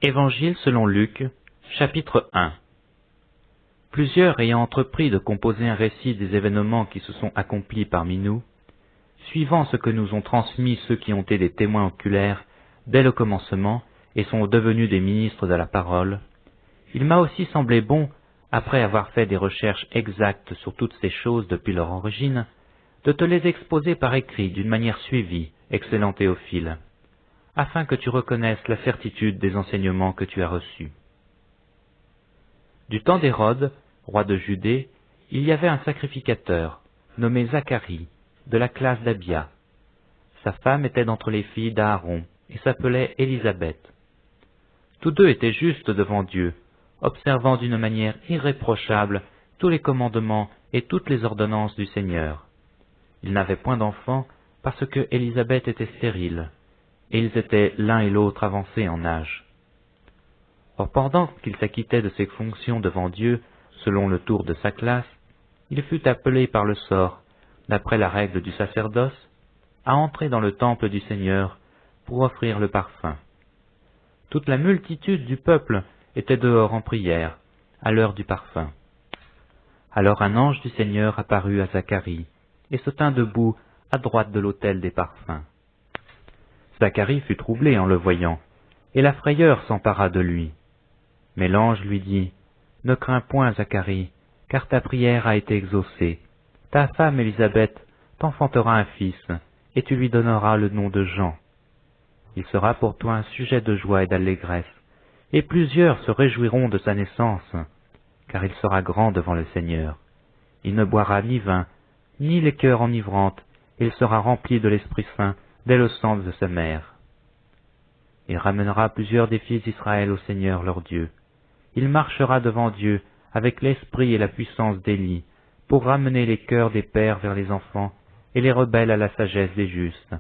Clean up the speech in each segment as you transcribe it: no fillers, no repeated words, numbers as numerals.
Évangile selon Luc, chapitre 1. Plusieurs ayant entrepris de composer un récit des événements qui se sont accomplis parmi nous, suivant ce que nous ont transmis ceux qui ont été des témoins oculaires dès le commencement et sont devenus des ministres de la parole, il m'a aussi semblé bon, après avoir fait des recherches exactes sur toutes ces choses depuis leur origine, de te les exposer par écrit d'une manière suivie, excellent Théophile, afin que tu reconnaisses la certitude des enseignements que tu as reçus. Du temps d'Hérode, roi de Judée, il y avait un sacrificateur, nommé Zacharie, de la classe d'Abia. Sa femme était d'entre les filles d'Aaron, et s'appelait Élisabeth. Tous deux étaient justes devant Dieu, observant d'une manière irréprochable tous les commandements et toutes les ordonnances du Seigneur. Ils n'avaient point d'enfants, parce que Élisabeth était stérile, et ils étaient l'un et l'autre avancés en âge. Or pendant qu'il s'acquittait de ses fonctions devant Dieu, selon le tour de sa classe, il fut appelé par le sort, d'après la règle du sacerdoce, à entrer dans le temple du Seigneur pour offrir le parfum. Toute la multitude du peuple était dehors en prière, à l'heure du parfum. Alors un ange du Seigneur apparut à Zacharie, et se tint debout à droite de l'autel des parfums. Zacharie fut troublé en le voyant, et la frayeur s'empara de lui. Mais l'ange lui dit, « Ne crains point, Zacharie, car ta prière a été exaucée. Ta femme Élisabeth t'enfantera un fils, et tu lui donneras le nom de Jean. Il sera pour toi un sujet de joie et d'allégresse, et plusieurs se réjouiront de sa naissance, car il sera grand devant le Seigneur. Il ne boira ni vin, ni liqueur enivrante, et il sera rempli de l'Esprit Saint dès le sang de sa mère. Il ramènera plusieurs des fils d'Israël au Seigneur leur Dieu. Il marchera devant Dieu avec l'esprit et la puissance d'Élie, pour ramener les cœurs des pères vers les enfants et les rebelles à la sagesse des justes,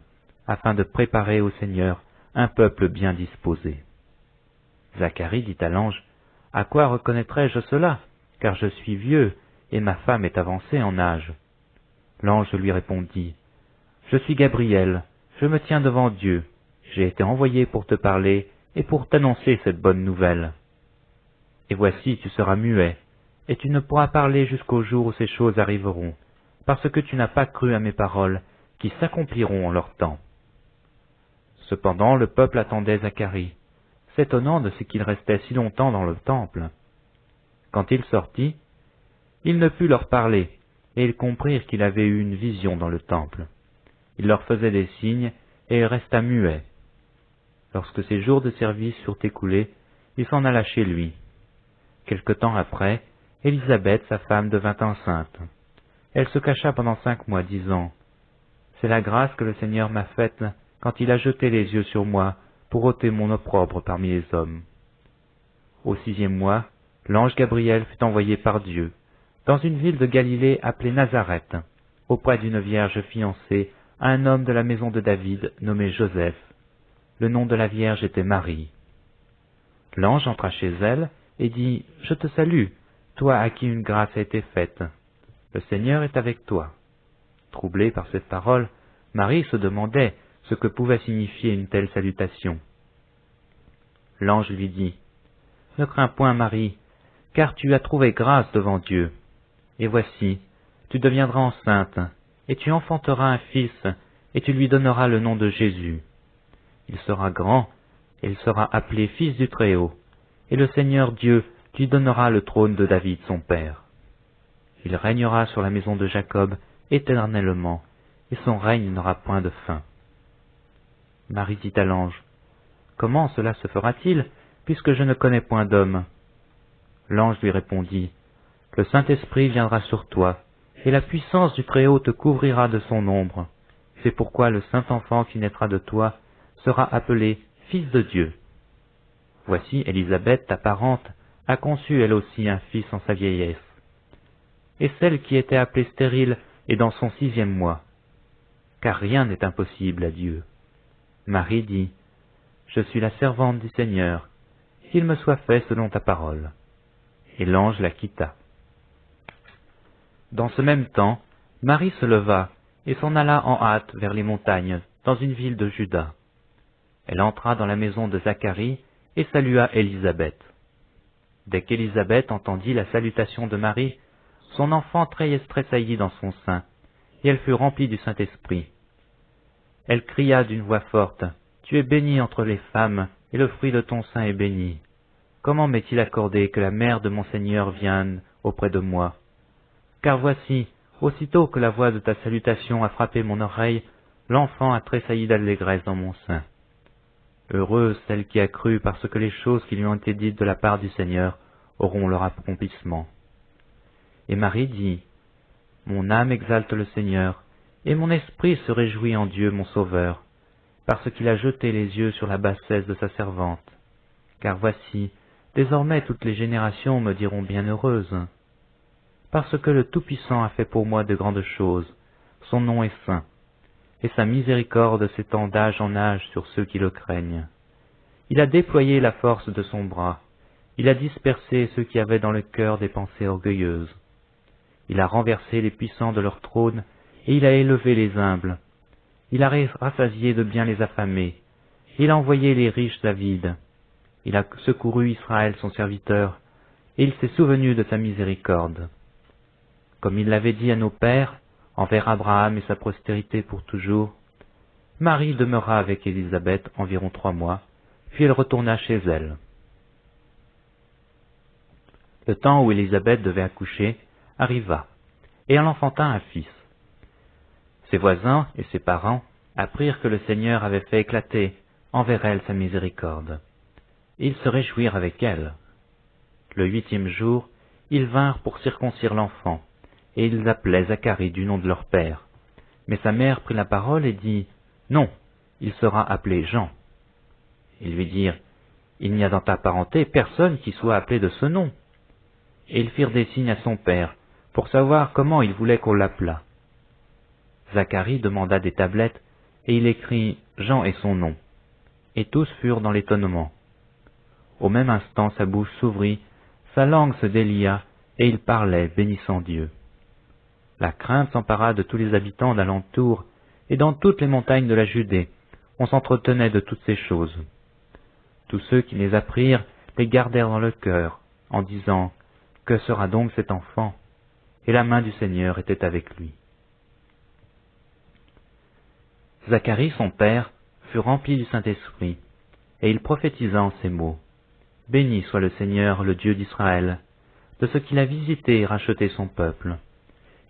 afin de préparer au Seigneur un peuple bien disposé. » Zacharie dit à l'ange, « À quoi reconnaîtrai-je cela, car je suis vieux, et ma femme est avancée en âge. » L'ange lui répondit, « Je suis Gabriel, je me tiens devant Dieu, j'ai été envoyé pour te parler et pour t'annoncer cette bonne nouvelle. Et voici, tu seras muet, et tu ne pourras parler jusqu'au jour où ces choses arriveront, parce que tu n'as pas cru à mes paroles, qui s'accompliront en leur temps. » Cependant le peuple attendait Zacharie, s'étonnant de ce qu'il restait si longtemps dans le temple. Quand il sortit, il ne put leur parler, et ils comprirent qu'il avait eu une vision dans le temple. Il leur faisait des signes, et il resta muet. Lorsque ses jours de service furent écoulés, il s'en alla chez lui. Quelque temps après, Élisabeth, sa femme, devint enceinte. Elle se cacha pendant 5 mois, disant, « C'est la grâce que le Seigneur m'a faite quand il a jeté les yeux sur moi pour ôter mon opprobre parmi les hommes. » Au 6e mois, l'ange Gabriel fut envoyé par Dieu, dans une ville de Galilée appelée Nazareth, auprès d'une vierge fiancée à un homme de la maison de David nommé Joseph. Le nom de la vierge était Marie. L'ange entra chez elle et dit, « Je te salue, toi à qui une grâce a été faite. Le Seigneur est avec toi. » Troublée par cette parole, Marie se demandait ce que pouvait signifier une telle salutation. L'ange lui dit, « Ne crains point, Marie, car tu as trouvé grâce devant Dieu. Et voici, tu deviendras enceinte, et tu enfanteras un fils, et tu lui donneras le nom de Jésus. Il sera grand, et il sera appelé Fils du Très-Haut, et le Seigneur Dieu lui donnera le trône de David son père. Il régnera sur la maison de Jacob éternellement, et son règne n'aura point de fin. » Marie dit à l'ange, « Comment cela se fera-t-il, puisque je ne connais point d'homme ?» L'ange lui répondit, « Le Saint-Esprit viendra sur toi, et la puissance du Très-Haut te couvrira de son ombre. C'est pourquoi le Saint-Enfant qui naîtra de toi sera appelé Fils de Dieu. Voici Élisabeth, ta parente, a conçu elle aussi un fils en sa vieillesse. Et celle qui était appelée stérile est dans son 6e mois, car rien n'est impossible à Dieu. » Marie dit, « Je suis la servante du Seigneur, qu'il me soit fait selon ta parole. » Et l'ange la quitta. Dans ce même temps, Marie se leva et s'en alla en hâte vers les montagnes, dans une ville de Juda. Elle entra dans la maison de Zacharie et salua Élisabeth. Dès qu'Élisabeth entendit la salutation de Marie, son enfant tressaillit dans son sein, et elle fut remplie du Saint-Esprit. Elle cria d'une voix forte, « Tu es bénie entre les femmes, et le fruit de ton sein est béni. Comment m'est-il accordé que la mère de mon Seigneur vienne auprès de moi? Car voici, aussitôt que la voix de ta salutation a frappé mon oreille, l'enfant a tressailli d'allégresse dans mon sein. Heureuse celle qui a cru, parce que les choses qui lui ont été dites de la part du Seigneur auront leur accomplissement. » Et Marie dit, « Mon âme exalte le Seigneur, et mon esprit se réjouit en Dieu mon Sauveur, parce qu'il a jeté les yeux sur la bassesse de sa servante. Car voici, désormais toutes les générations me diront bienheureuse. Parce que le Tout-Puissant a fait pour moi de grandes choses, son nom est saint, et sa miséricorde s'étend d'âge en âge sur ceux qui le craignent. Il a déployé la force de son bras, il a dispersé ceux qui avaient dans le cœur des pensées orgueilleuses. Il a renversé les puissants de leur trône, et il a élevé les humbles. Il a rassasié de bien les affamés, il a envoyé les riches à vide. Il a secouru Israël son serviteur, et il s'est souvenu de sa miséricorde. Comme il l'avait dit à nos pères, envers Abraham et sa postérité pour toujours, Marie demeura avec Élisabeth environ 3 mois, puis elle retourna chez elle. Le temps où Élisabeth devait accoucher arriva, et elle enfanta un fils. Ses voisins et ses parents apprirent que le Seigneur avait fait éclater envers elle sa miséricorde. Ils se réjouirent avec elle. Le 8e jour, ils vinrent pour circoncire l'enfant, et ils l'appelaient Zacharie du nom de leur père. Mais sa mère prit la parole et dit, « Non, il sera appelé Jean. » Ils lui dirent, « Il n'y a dans ta parenté personne qui soit appelé de ce nom. » Et ils firent des signes à son père, pour savoir comment il voulait qu'on l'appelât. Zacharie demanda des tablettes, et il écrit Jean et son nom. Et tous furent dans l'étonnement. Au même instant sa bouche s'ouvrit, sa langue se délia, et il parlait, bénissant Dieu. La crainte s'empara de tous les habitants d'alentour, et dans toutes les montagnes de la Judée, on s'entretenait de toutes ces choses. Tous ceux qui les apprirent les gardèrent dans le cœur, en disant, « Que sera donc cet enfant ?» Et la main du Seigneur était avec lui. Zacharie, son père, fut rempli du Saint-Esprit, et il prophétisa en ces mots. « Béni soit le Seigneur, le Dieu d'Israël, de ce qu'il a visité et racheté son peuple,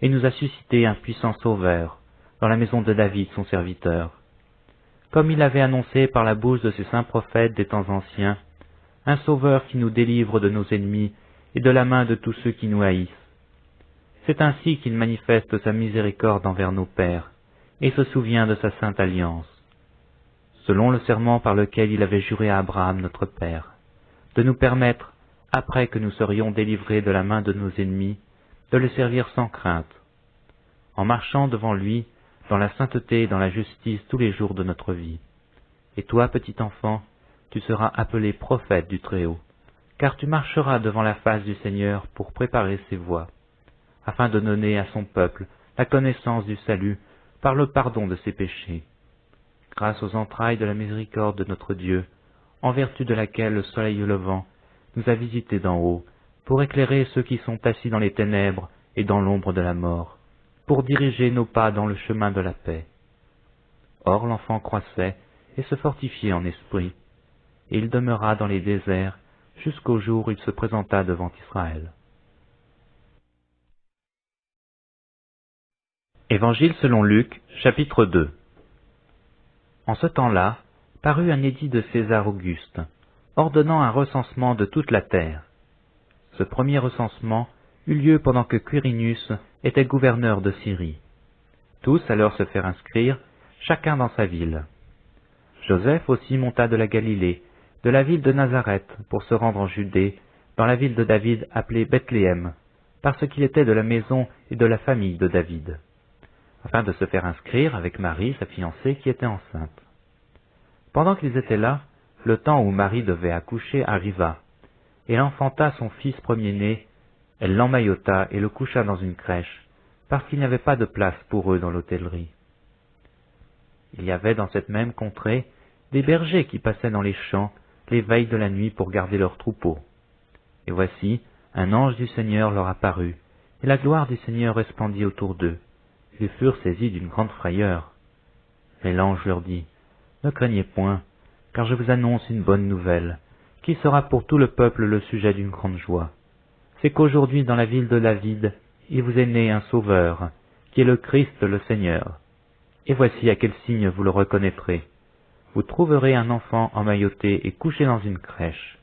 et nous a suscité un puissant sauveur dans la maison de David, son serviteur. Comme il avait annoncé par la bouche de ses saints prophètes des temps anciens, un sauveur qui nous délivre de nos ennemis et de la main de tous ceux qui nous haïssent. C'est ainsi qu'il manifeste sa miséricorde envers nos pères, et se souvient de sa sainte alliance, selon le serment par lequel il avait juré à Abraham notre père, de nous permettre, après que nous serions délivrés de la main de nos ennemis, de le servir sans crainte, en marchant devant lui dans la sainteté et dans la justice tous les jours de notre vie. Et toi, petit enfant, tu seras appelé prophète du Très-Haut, car tu marcheras devant la face du Seigneur pour préparer ses voies, afin de donner à son peuple la connaissance du salut par le pardon de ses péchés, grâce aux entrailles de la miséricorde de notre Dieu, en vertu de laquelle le soleil levant nous a visités d'en haut, pour éclairer ceux qui sont assis dans les ténèbres et dans l'ombre de la mort, pour diriger nos pas dans le chemin de la paix. Or l'enfant croissait et se fortifiait en esprit, et il demeura dans les déserts jusqu'au jour où il se présenta devant Israël. Évangile selon Luc, chapitre 2. En ce temps-là, parut un édit de César Auguste, ordonnant un recensement de toute la terre. Ce premier recensement eut lieu pendant que Quirinus était gouverneur de Syrie. Tous allèrent se faire inscrire, chacun dans sa ville. Joseph aussi monta de la Galilée, de la ville de Nazareth, pour se rendre en Judée, dans la ville de David appelée Bethléem, parce qu'il était de la maison et de la famille de David, afin de se faire inscrire avec Marie, sa fiancée, qui était enceinte. Pendant qu'ils étaient là, le temps où Marie devait accoucher arriva, et elle enfanta son fils premier-né. Elle l'emmaillota et le coucha dans une crèche, parce qu'il n'y avait pas de place pour eux dans l'hôtellerie. Il y avait dans cette même contrée des bergers qui passaient dans les champs les veilles de la nuit pour garder leurs troupeaux. Et voici, un ange du Seigneur leur apparut, et la gloire du Seigneur resplendit autour d'eux. Ils furent saisis d'une grande frayeur. Mais l'ange leur dit, « Ne craignez point, car je vous annonce une bonne nouvelle, qui sera pour tout le peuple le sujet d'une grande joie. C'est qu'aujourd'hui dans la ville de David, il vous est né un sauveur, qui est le Christ le Seigneur. Et voici à quel signe vous le reconnaîtrez. Vous trouverez un enfant emmailloté et couché dans une crèche. »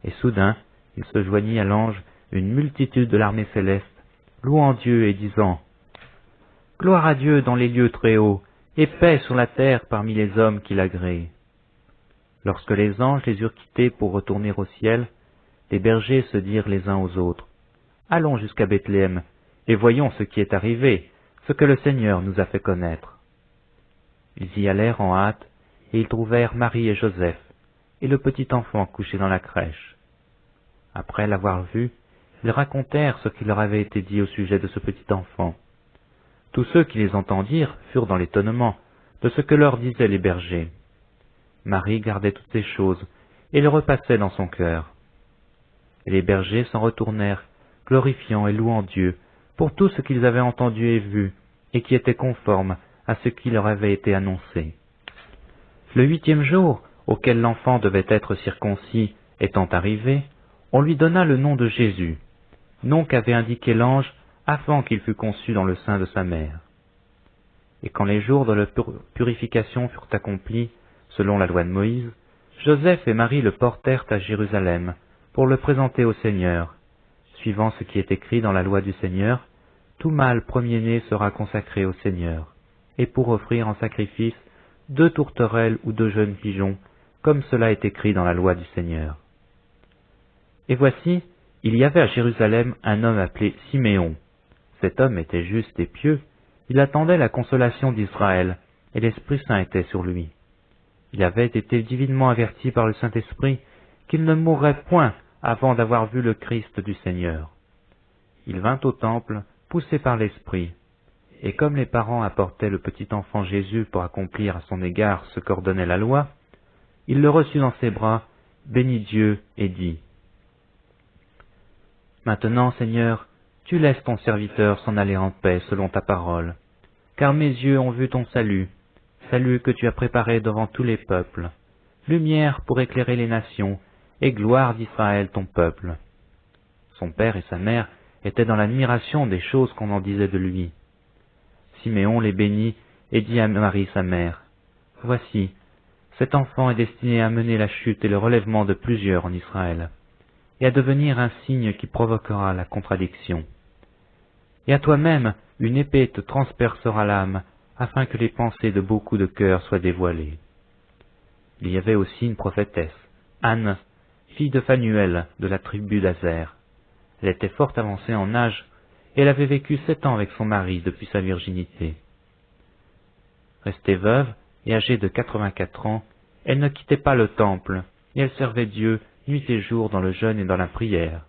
Et soudain, il se joignit à l'ange une multitude de l'armée céleste, louant Dieu et disant, « Gloire à Dieu dans les lieux très hauts, et paix sur la terre parmi les hommes qui l'agréent. » Lorsque les anges les eurent quittés pour retourner au ciel, les bergers se dirent les uns aux autres, « Allons jusqu'à Bethléem, et voyons ce qui est arrivé, ce que le Seigneur nous a fait connaître. » Ils y allèrent en hâte, et ils trouvèrent Marie et Joseph, et le petit enfant couché dans la crèche. Après l'avoir vu, ils racontèrent ce qui leur avait été dit au sujet de ce petit enfant. Tous ceux qui les entendirent furent dans l'étonnement de ce que leur disaient les bergers. Marie gardait toutes ces choses, et les repassait dans son cœur. Et les bergers s'en retournèrent, glorifiant et louant Dieu pour tout ce qu'ils avaient entendu et vu, et qui était conforme à ce qui leur avait été annoncé. Le 8e jour, auquel l'enfant devait être circoncis, étant arrivé, on lui donna le nom de Jésus, nom qu'avait indiqué l'ange avant qu'il fût conçu dans le sein de sa mère. Et quand les jours de la purification furent accomplis, selon la loi de Moïse, Joseph et Marie le portèrent à Jérusalem pour le présenter au Seigneur. Suivant ce qui est écrit dans la loi du Seigneur, tout mâle premier-né sera consacré au Seigneur, et pour offrir en sacrifice 2 tourterelles ou 2 jeunes pigeons, comme cela est écrit dans la loi du Seigneur. Et voici, il y avait à Jérusalem un homme appelé Siméon. Cet homme était juste et pieux, il attendait la consolation d'Israël, et l'Esprit Saint était sur lui. Il avait été divinement averti par le Saint-Esprit qu'il ne mourrait point avant d'avoir vu le Christ du Seigneur. Il vint au temple, poussé par l'Esprit, et comme les parents apportaient le petit enfant Jésus pour accomplir à son égard ce qu'ordonnait la loi, il le reçut dans ses bras, bénit Dieu et dit, « Maintenant, Seigneur, tu laisses ton serviteur s'en aller en paix selon ta parole, car mes yeux ont vu ton salut, salut que tu as préparé devant tous les peuples, lumière pour éclairer les nations, et gloire d'Israël ton peuple. » Son père et sa mère étaient dans l'admiration des choses qu'on en disait de lui. Siméon les bénit et dit à Marie sa mère, « Voici, cet enfant est destiné à mener la chute et le relèvement de plusieurs en Israël, et à devenir un signe qui provoquera la contradiction. Et à toi-même, une épée te transpercera l'âme, afin que les pensées de beaucoup de cœurs soient dévoilées. » Il y avait aussi une prophétesse, Anne, fille de Phanuel, de la tribu d'Azer. Elle était fort avancée en âge, et elle avait vécu 7 ans avec son mari depuis sa virginité. Restée veuve et âgée de 84 ans, elle ne quittait pas le temple, et elle servait Dieu nuit et jour dans le jeûne et dans la prière.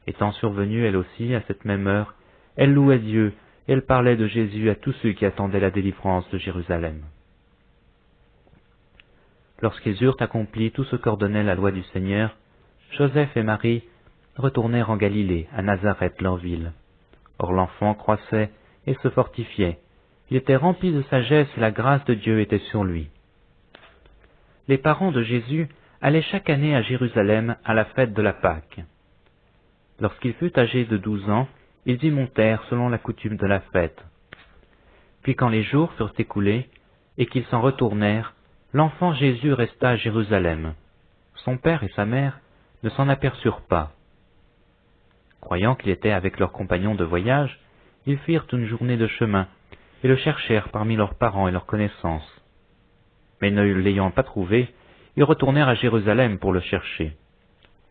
Étant survenue elle aussi à cette même heure, elle louait Dieu, et elle parlait de Jésus à tous ceux qui attendaient la délivrance de Jérusalem. Lorsqu'ils eurent accompli tout ce qu'ordonnait la loi du Seigneur, Joseph et Marie retournèrent en Galilée, à Nazareth, leur ville. Or l'enfant croissait et se fortifiait. Il était rempli de sagesse et la grâce de Dieu était sur lui. Les parents de Jésus allaient chaque année à Jérusalem à la fête de la Pâque. Lorsqu'il fut âgé de 12 ans, ils y montèrent selon la coutume de la fête. Puis quand les jours furent écoulés et qu'ils s'en retournèrent, l'enfant Jésus resta à Jérusalem. Son père et sa mère ne s'en aperçurent pas. Croyant qu'il était avec leurs compagnons de voyage, ils firent une journée de chemin et le cherchèrent parmi leurs parents et leurs connaissances. Mais ne l'ayant pas trouvé, ils retournèrent à Jérusalem pour le chercher.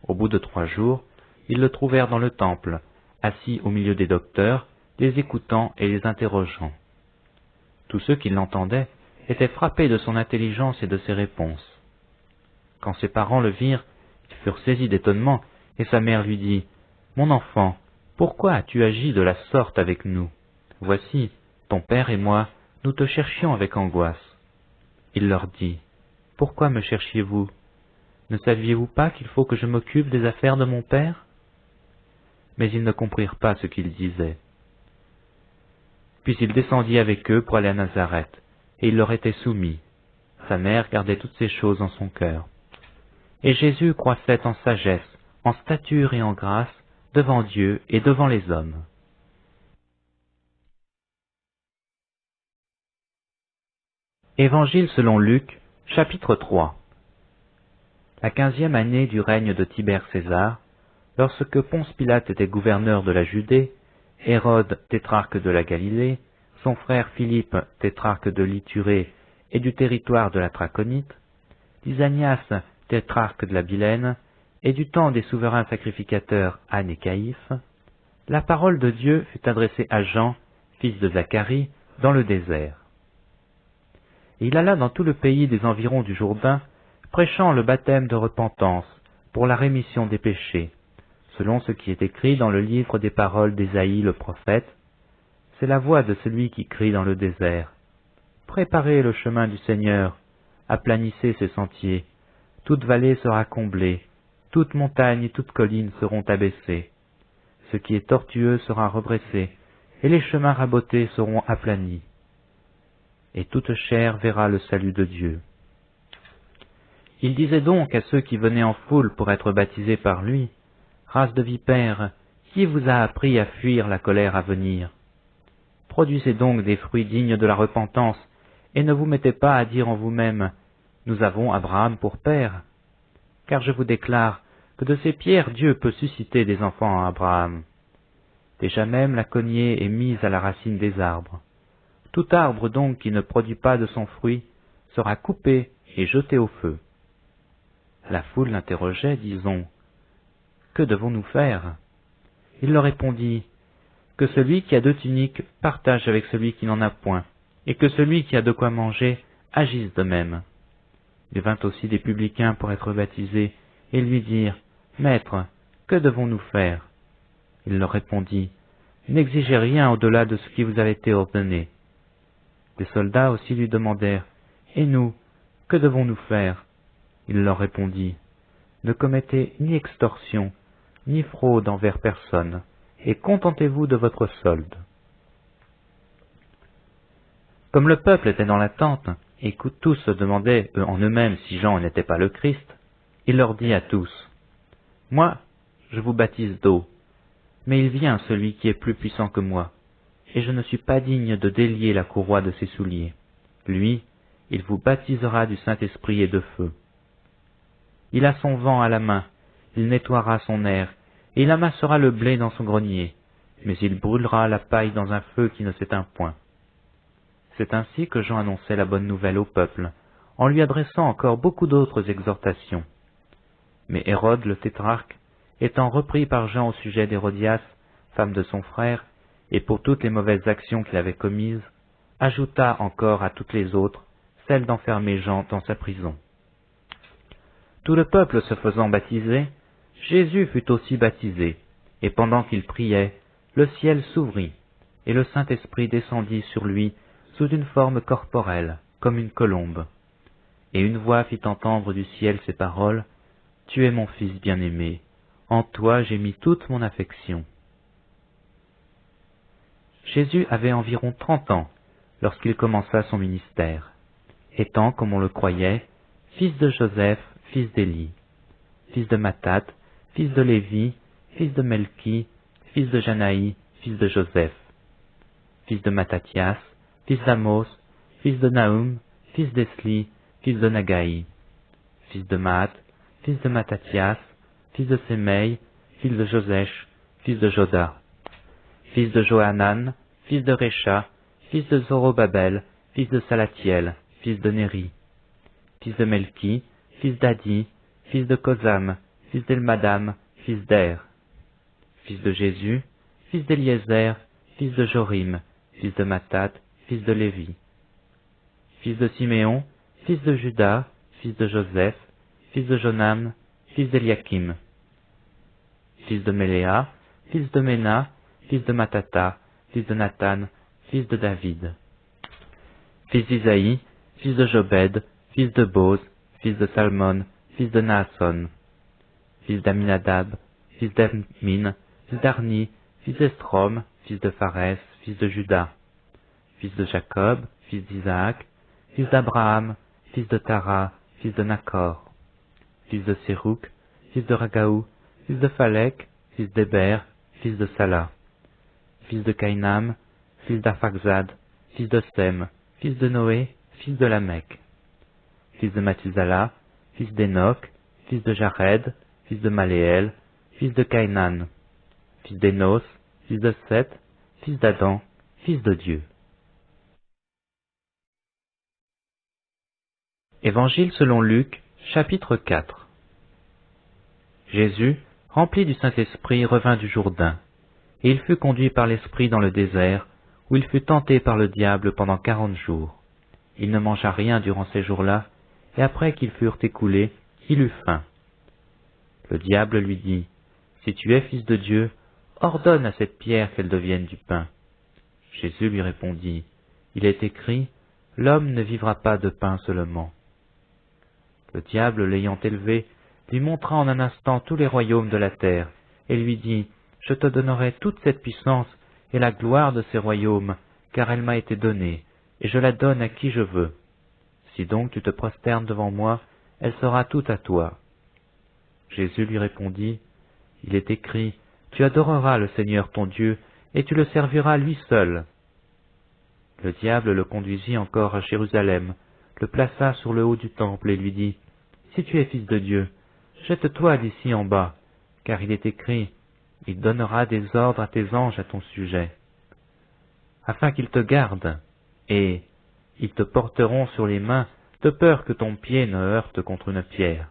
Au bout de 3 jours, ils le trouvèrent dans le temple, assis au milieu des docteurs, les écoutant et les interrogeant. Tous ceux qui l'entendaient étaient frappés de son intelligence et de ses réponses. Quand ses parents le virent, ils furent saisis d'étonnement, et sa mère lui dit, « Mon enfant, pourquoi as-tu agi de la sorte avec nous? Voici, ton père et moi, nous te cherchions avec angoisse. » Il leur dit, « Pourquoi me cherchiez-vous? Ne saviez-vous pas qu'il faut que je m'occupe des affaires de mon père » Mais ils ne comprirent pas ce qu'il disait. Puis il descendit avec eux pour aller à Nazareth, et il leur était soumis. Sa mère gardait toutes ces choses en son cœur. Et Jésus croissait en sagesse, en stature et en grâce, devant Dieu et devant les hommes. Évangile selon Luc, chapitre 3. La 15e année du règne de Tibère César, lorsque Ponce Pilate était gouverneur de la Judée, Hérode, tétrarque de la Galilée, son frère Philippe, tétrarque de l'Iturée et du territoire de la Traconite, Lysanias, tétrarque de la Bilène, et du temps des souverains sacrificateurs Anne et Caïphe, la parole de Dieu fut adressée à Jean, fils de Zacharie, dans le désert. Et il alla dans tout le pays des environs du Jourdain, prêchant le baptême de repentance pour la rémission des péchés, selon ce qui est écrit dans le livre des paroles d'Ésaïe le prophète. C'est la voix de celui qui crie dans le désert. Préparez le chemin du Seigneur, aplanissez ses sentiers, toute vallée sera comblée, toute montagne et toute colline seront abaissées. Ce qui est tortueux sera redressé, et les chemins rabotés seront aplanis. Et toute chair verra le salut de Dieu. Il disait donc à ceux qui venaient en foule pour être baptisés par lui, « Race de vipères, qui vous a appris à fuir la colère à venir? Produisez donc des fruits dignes de la repentance, et ne vous mettez pas à dire en vous-même, « Nous avons Abraham pour père. » Car je vous déclare que de ces pierres Dieu peut susciter des enfants à Abraham. Déjà même la cognée est mise à la racine des arbres. Tout arbre donc qui ne produit pas de son fruit sera coupé et jeté au feu. La foule l'interrogeait, disons, « Que devons-nous faire ?» Il leur répondit, « Que celui qui a 2 tuniques partage avec celui qui n'en a point, et que celui qui a de quoi manger agisse de même. » Il vint aussi des publicains pour être baptisés, et lui dirent, « Maître, que devons-nous faire ?» Il leur répondit, « N'exigez rien au-delà de ce qui vous a été ordonné. » Les soldats aussi lui demandèrent, « Et nous, que devons-nous faire ?» Il leur répondit, « Ne commettez ni extorsion, ni fraude envers personne, et contentez-vous de votre solde. » Comme le peuple était dans l'attente, et que tous se demandaient en eux-mêmes si Jean n'était pas le Christ, il leur dit à tous, « Moi, je vous baptise d'eau, mais il vient celui qui est plus puissant que moi, et je ne suis pas digne de délier la courroie de ses souliers. Lui, il vous baptisera du Saint-Esprit et de feu. Il a son vent à la main, il nettoiera son aire, et il amassera le blé dans son grenier, mais il brûlera la paille dans un feu qui ne s'éteint point. » C'est ainsi que Jean annonçait la bonne nouvelle au peuple, en lui adressant encore beaucoup d'autres exhortations. Mais Hérode le tétrarque, étant repris par Jean au sujet d'Hérodias, femme de son frère, et pour toutes les mauvaises actions qu'il avait commises, ajouta encore à toutes les autres celle d'enfermer Jean dans sa prison. Tout le peuple se faisant baptiser, Jésus fut aussi baptisé, et pendant qu'il priait, le ciel s'ouvrit, et le Saint-Esprit descendit sur lui sous une forme corporelle, comme une colombe. Et une voix fit entendre du ciel ces paroles, « Tu es mon Fils bien-aimé, en toi j'ai mis toute mon affection. » Jésus avait environ 30 ans lorsqu'il commença son ministère, étant, comme on le croyait, fils de Joseph, fils d'Élie, fils de Mathat, fils de Lévi, fils de Melchi, fils de Janaï, fils de Joseph, fils de Mattathias, fils d'Amos, fils de Nahum, fils d'Esli, fils de Nagaï, fils de Maat, fils de Mattathias, fils de Sémeï, fils de Josèche, fils de Joda, fils de Johanan, fils de Récha, fils de Zorobabel, fils de Salatiel, fils de Néri, fils de Melchi, fils d'Adi, fils de Kosam, fils d'Elmadam, fils d'Er, fils de Jésus, fils d'Éliezer, fils de Jorim, fils de Mathat, fils de Lévi, fils de Siméon, fils de Juda, fils de Joseph, fils de Jonam, fils d'Eliakim, fils de Méléa, fils de Ména, fils de Matata, fils de Nathan, fils de David, fils d'Isaïe, fils de Jobed, fils de Boz, fils de Salmon, fils fils de Naasson, fils d'Aminadab, fils d'Amin, fils d'Arni, fils d'Estrom, fils de Pharès, fils de Juda, fils de Jacob, fils d'Isaac, fils d'Abraham, fils de Tara, fils de Nakor, fils de Sérouk, fils de Ragaou, fils de Phalek, fils d'Héber, fils de Sala, fils de Caïnam, fils d'Arphaxad, fils de Sem, fils de Noé, fils de Lamech, fils de Mathusala, fils d'Enoch, fils de Jared, fils de Maléel, fils de Caïnan, fils d'Énos, fils de Seth, fils d'Adam, fils de Dieu. Évangile selon Luc, chapitre 4. Jésus, rempli du Saint-Esprit, revint du Jourdain, et il fut conduit par l'Esprit dans le désert, où il fut tenté par le diable pendant 40 jours. Il ne mangea rien durant ces jours-là, et après qu'ils furent écoulés, il eut faim. Le diable lui dit, « Si tu es fils de Dieu, ordonne à cette pierre qu'elle devienne du pain. » Jésus lui répondit, « Il est écrit, l'homme ne vivra pas de pain seulement. » Le diable, l'ayant élevé, lui montra en un instant tous les royaumes de la terre, et lui dit, « Je te donnerai toute cette puissance et la gloire de ces royaumes, car elle m'a été donnée, et je la donne à qui je veux. Si donc tu te prosternes devant moi, elle sera toute à toi. » Jésus lui répondit, « Il est écrit, tu adoreras le Seigneur ton Dieu, et tu le serviras lui seul. » Le diable le conduisit encore à Jérusalem, le plaça sur le haut du temple et lui dit, « Si tu es fils de Dieu, jette-toi d'ici en bas, car il est écrit, il donnera des ordres à tes anges à ton sujet, afin qu'ils te gardent, et ils te porteront sur les mains, de peur que ton pied ne heurte contre une pierre. »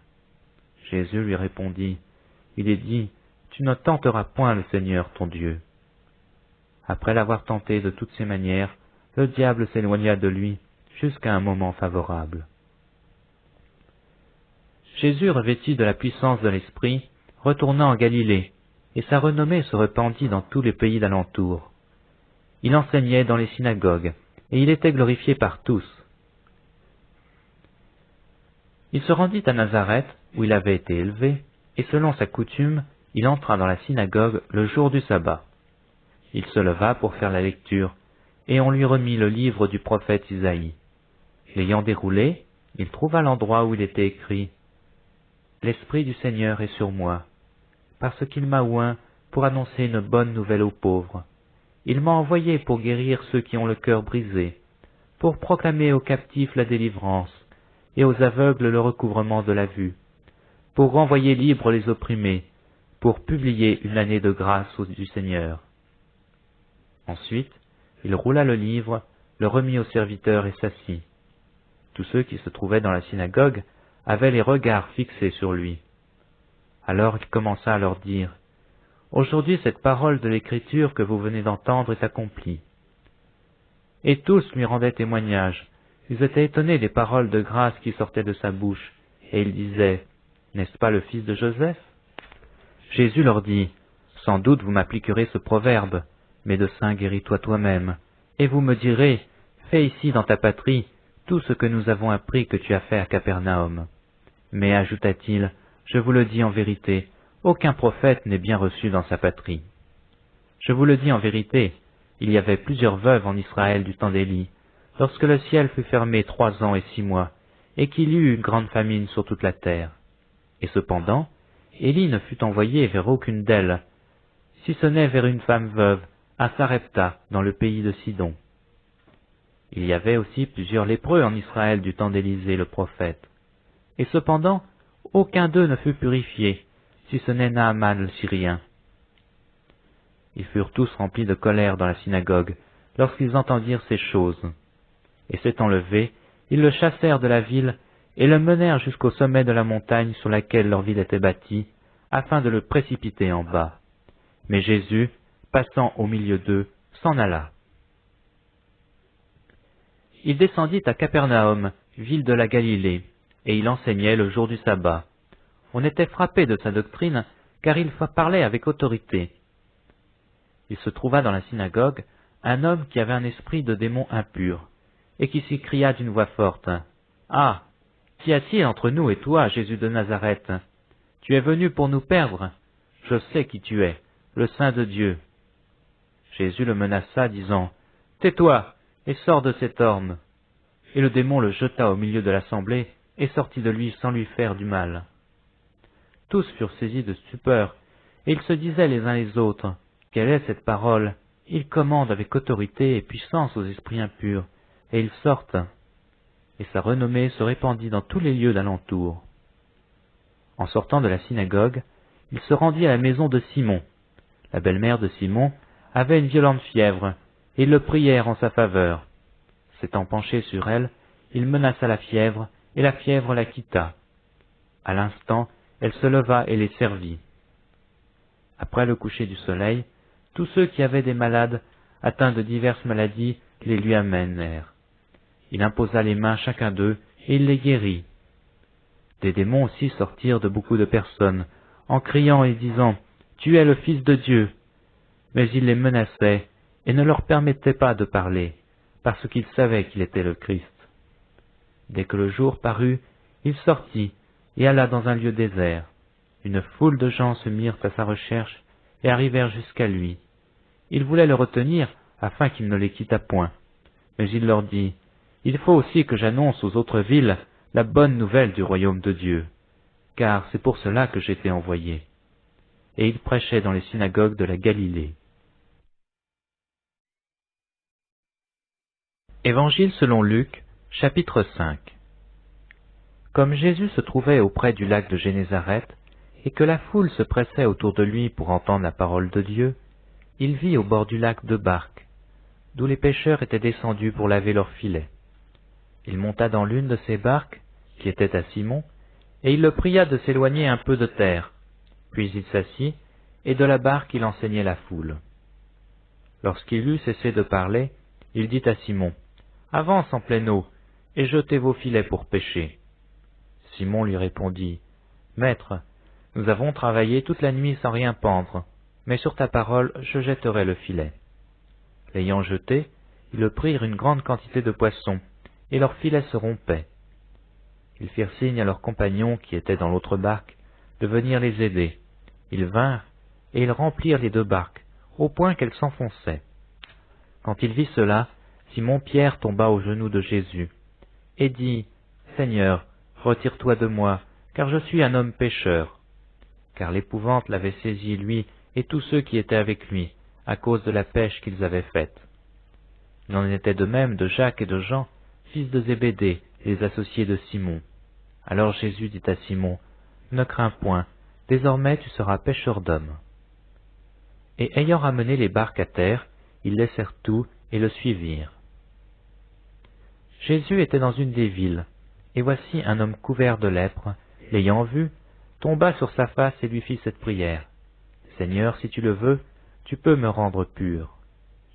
Jésus lui répondit, « Il est dit, tu ne tenteras point le Seigneur ton Dieu. » Après l'avoir tenté de toutes ses manières, le diable s'éloigna de lui jusqu'à un moment favorable. Jésus, revêtu de la puissance de l'Esprit, retourna en Galilée, et sa renommée se répandit dans tous les pays d'alentour. Il enseignait dans les synagogues, et il était glorifié par tous. Il se rendit à Nazareth, où il avait été élevé, et selon sa coutume, il entra dans la synagogue le jour du sabbat. Il se leva pour faire la lecture, et on lui remit le livre du prophète Isaïe. L'ayant déroulé, il trouva l'endroit où il était écrit « L'Esprit du Seigneur est sur moi, parce qu'il m'a oint pour annoncer une bonne nouvelle aux pauvres. Il m'a envoyé pour guérir ceux qui ont le cœur brisé, pour proclamer aux captifs la délivrance, et aux aveugles le recouvrement de la vue, pour renvoyer libres les opprimés, pour publier une année de grâce du Seigneur. » Ensuite, il roula le livre, le remit au serviteur et s'assit. Tous ceux qui se trouvaient dans la synagogue avaient les regards fixés sur lui. Alors il commença à leur dire, « Aujourd'hui cette parole de l'Écriture que vous venez d'entendre est accomplie. » Et tous lui rendaient témoignage. Ils étaient étonnés des paroles de grâce qui sortaient de sa bouche, et ils disaient, « N'est-ce pas le fils de Joseph ?» Jésus leur dit, « Sans doute vous m'appliquerez ce proverbe, médecin, guéris-toi toi-même, et vous me direz, fais ici dans ta patrie tout ce que nous avons appris que tu as fait à Capernaum. Mais, ajouta-t-il, je vous le dis en vérité, aucun prophète n'est bien reçu dans sa patrie. Je vous le dis en vérité, il y avait plusieurs veuves en Israël du temps d'Élie, lorsque le ciel fut fermé 3 ans et 6 mois, et qu'il y eut une grande famine sur toute la terre. Et cependant, Élie ne fut envoyé vers aucune d'elles, si ce n'est vers une femme veuve, à Sarepta, dans le pays de Sidon. Il y avait aussi plusieurs lépreux en Israël du temps d'Élisée le prophète. Et cependant, aucun d'eux ne fut purifié, si ce n'est Naaman le Syrien. Ils furent tous remplis de colère dans la synagogue, lorsqu'ils entendirent ces choses. Et s'étant levés, ils le chassèrent de la ville, et le menèrent jusqu'au sommet de la montagne sur laquelle leur ville était bâtie, afin de le précipiter en bas. Mais Jésus, passant au milieu d'eux, s'en alla. Il descendit à Capernaum, ville de la Galilée, et il enseignait le jour du sabbat. On était frappé de sa doctrine, car il parlait avec autorité. Il se trouva dans la synagogue un homme qui avait un esprit de démon impur, et qui s'écria d'une voix forte, « Ah, Qu'y a-t-il entre nous et toi, Jésus de Nazareth? Tu es venu pour nous perdre. Je sais qui tu es, le Saint de Dieu. Jésus le menaça, disant, Tais-toi, et sors de cet homme. Et le démon le jeta au milieu de l'assemblée, et sortit de lui sans lui faire du mal. Tous furent saisis de stupeur, et ils se disaient les uns les autres, Quelle est cette parole? Il commande avec autorité et puissance aux esprits impurs, et ils sortent. Et sa renommée se répandit dans tous les lieux d'alentour. En sortant de la synagogue, il se rendit à la maison de Simon. La belle-mère de Simon avait une violente fièvre, et ils le prièrent en sa faveur. S'étant penché sur elle, il menaça la fièvre, et la fièvre la quitta. À l'instant, elle se leva et les servit. Après le coucher du soleil, tous ceux qui avaient des malades, atteints de diverses maladies, les lui amenèrent. Il imposa les mains chacun d'eux, et il les guérit. Des démons aussi sortirent de beaucoup de personnes, en criant et disant, Tu es le Fils de Dieu. Mais il les menaçait, et ne leur permettait pas de parler, parce qu'ils savaient qu'il était le Christ. Dès que le jour parut, il sortit, et alla dans un lieu désert. Une foule de gens se mirent à sa recherche, et arrivèrent jusqu'à lui. Ils voulaient le retenir, afin qu'il ne les quittât point. Mais il leur dit, Il faut aussi que j'annonce aux autres villes la bonne nouvelle du royaume de Dieu, car c'est pour cela que j'ai été envoyé. Et il prêchait dans les synagogues de la Galilée. Évangile selon Luc, chapitre 5. Comme Jésus se trouvait auprès du lac de Génézareth, et que la foule se pressait autour de lui pour entendre la parole de Dieu, il vit au bord du lac 2 barques, d'où les pêcheurs étaient descendus pour laver leurs filets. Il monta dans l'une de ces barques, qui était à Simon, et il le pria de s'éloigner un peu de terre. Puis il s'assit, et de la barque il enseignait la foule. Lorsqu'il eut cessé de parler, il dit à Simon, « Avance en pleine eau, et jetez vos filets pour pêcher. » Simon lui répondit, « Maître, nous avons travaillé toute la nuit sans rien pendre, mais sur ta parole je jetterai le filet. » L'ayant jeté, ils prirent une grande quantité de poissons, et leur filet se rompait. Ils firent signe à leurs compagnons qui étaient dans l'autre barque de venir les aider. Ils vinrent, et ils remplirent les 2 barques, au point qu'elles s'enfonçaient. Quand il vit cela, Simon-Pierre tomba aux genoux de Jésus, et dit, « Seigneur, retire-toi de moi, car je suis un homme pécheur. » Car l'épouvante l'avait saisi, lui et tous ceux qui étaient avec lui, à cause de la pêche qu'ils avaient faite. Il en était de même de Jacques et de Jean, fils de Zébédée, les associés de Simon. Alors Jésus dit à Simon, « Ne crains point, désormais tu seras pêcheur d'hommes. » Et ayant ramené les barques à terre, ils laissèrent tout et le suivirent. Jésus était dans une des villes, et voici un homme couvert de lèpre, l'ayant vu, tomba sur sa face et lui fit cette prière. « Seigneur, si tu le veux, tu peux me rendre pur. »